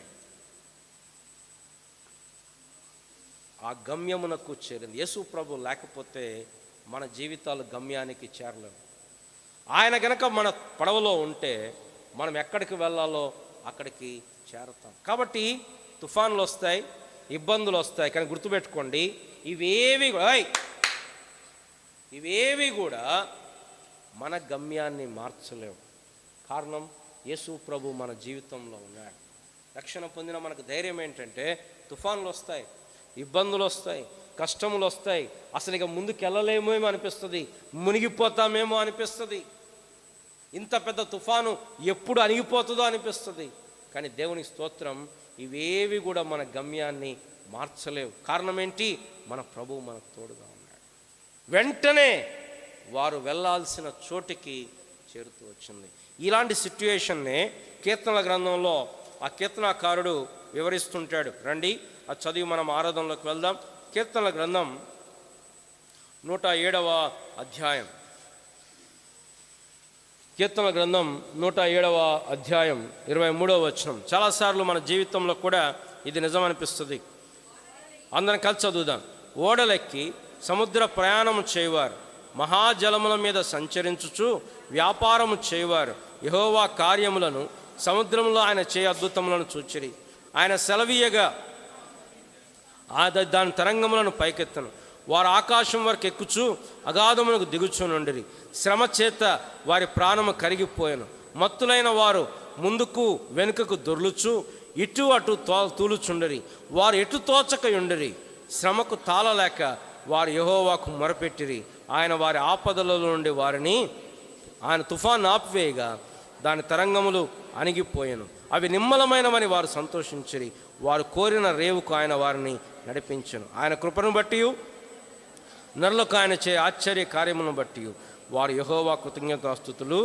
ఆ గమ్యమునకు చేరింది. యేసు ప్రభు లేకపోతే మన జీవితాలు గమ్యానికి చేరలేవు. ఆయన గనక మన పడవలో ఉంటే మనం ఎక్కడికి వెళ్ళాలో అక్కడికి చేరతాం. కాబట్టి తుఫాన్లు వస్తాయి, ఇబ్బందులు వస్తాయి, కానీ గుర్తుపెట్టుకోండి, ఇవేవి కూడా మన గమ్యాన్ని మార్చలేవు. కారణం, యేసు ప్రభు మన జీవితంలో ఉన్నాడు. రక్షణ పొందిన మనకు ధైర్యం ఏంటంటే తుఫాన్లు వస్తాయి, ఇబ్బందులు వస్తాయి, కష్టములు వస్తాయి, అసలు ఇక ముందుకు వెళ్ళలేమేమో అనిపిస్తుంది, మునిగిపోతామేమో అనిపిస్తుంది, ఇంత పెద్ద తుఫాను ఎప్పుడు అణిగిపోతుందో అనిపిస్తుంది. కానీ దేవుని స్తోత్రం, ఇవేవి కూడా మన గమ్యాన్ని మార్చలేవు. కారణం ఏంటి? మన ప్రభువు మనకు తోడుగా ఉన్నాడు. వెంటనే వారు వెళ్ళాల్సిన చోటికి చేరుతూ వచ్చింది. ఇలాంటి సిట్యుయేషన్నే కీర్తనల గ్రంథంలో ఆ కీర్తనాకారుడు వివరిస్తుంటాడు. రండి, అది చదివి మనం ఆరాధనలోకి వెళ్దాం. కీర్తనల గ్రంథం 107వ అధ్యాయం కీర్తన గ్రంథం 107వ అధ్యాయం 23వ వచనం. చాలాసార్లు మన జీవితంలో కూడా ఇది నిజమనిపిస్తుంది. అందరం కలిసి చదువుదాం. ఓడలెక్కి సముద్ర ప్రయాణము చేయువారు, మహాజలముల మీద సంచరించుచు వ్యాపారము చేయువారు యెహోవా కార్యములను, సముద్రంలో ఆయన చేయ అద్భుతములను చూచిరి. ఆయన సెలవీయగా దాని తరంగములను పైకెత్తను. వారు ఆకాశం వరకు ఎక్కుచు అగాధములకు దిగుచునుండిరి. శ్రమ చేత వారి ప్రాణము కరిగిపోయాను. మత్తులైన వారు ముందుకు వెనుకకు దొర్లుచు ఇటు అటు తూలుచుండిరి. వారు ఎటు తోచకయుండిరి. శ్రమకు తాళలేక వారు యెహోవాకు మొరపెట్టిరి. ఆయన వారి ఆపదలలో నుండి వారిని, ఆయన తుఫాను ఆపివేయగా దాని తరంగములు అణిగిపోయాను. అవి నిమ్మలమైనవని వారు సంతోషించిరి. వారు కోరిన రేవుకు ఆయన వారిని నడిపించెను. ఆయన కృపను బట్టి నరులకు ఆయన చే ఆశ్చర్య కార్యములను బట్టి వారు యెహోవా కృతజ్ఞతాస్తుతులు.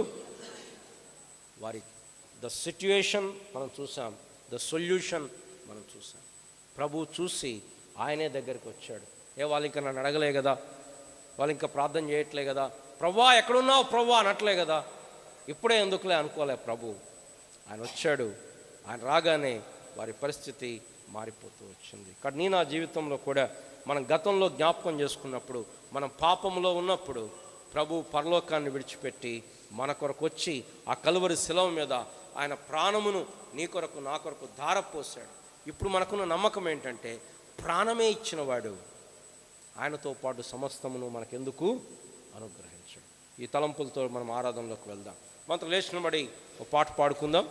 వారి ద సిట్యుయేషన్ మనం చూసాం, ద సొల్యూషన్ మనం చూసాం. ప్రభు చూసి ఆయనే దగ్గరికి వచ్చాడు. వాళ్ళు ఇంకా నన్ను అడగలే కదా, వాళ్ళు ఇంకా ప్రార్థన చేయట్లే కదా, ప్రభువా ఎక్కడున్నావు ప్రభువా అనట్లే కదా, ఇప్పుడే ఎందుకులే అనుకోలే ప్రభు. ఆయన వచ్చాడు. ఆయన రాగానే వారి పరిస్థితి మారిపోతూ వచ్చింది. కానీ నా జీవితంలో కూడా మనం గతంలో జ్ఞాపకం చేసుకున్నప్పుడు, మనం పాపంలో ఉన్నప్పుడు ప్రభు పరలోకాన్ని విడిచిపెట్టి మన కొరకు వచ్చి ఆ కలువరి శిలువ మీద ఆయన ప్రాణమును నీ కొరకు నా కొరకు ధారపోసాడు. ఇప్పుడు మనకున్న నమ్మకం ఏంటంటే ప్రాణమే ఇచ్చినవాడు ఆయనతో పాటు సమస్తమును మనకెందుకు అనుగ్రహించాడు. ఈ తలంపులతో మనం ఆరాధనలోకి వెళ్దాం. మనతో లేచిన బడి ఒక పాట పాడుకుందాం.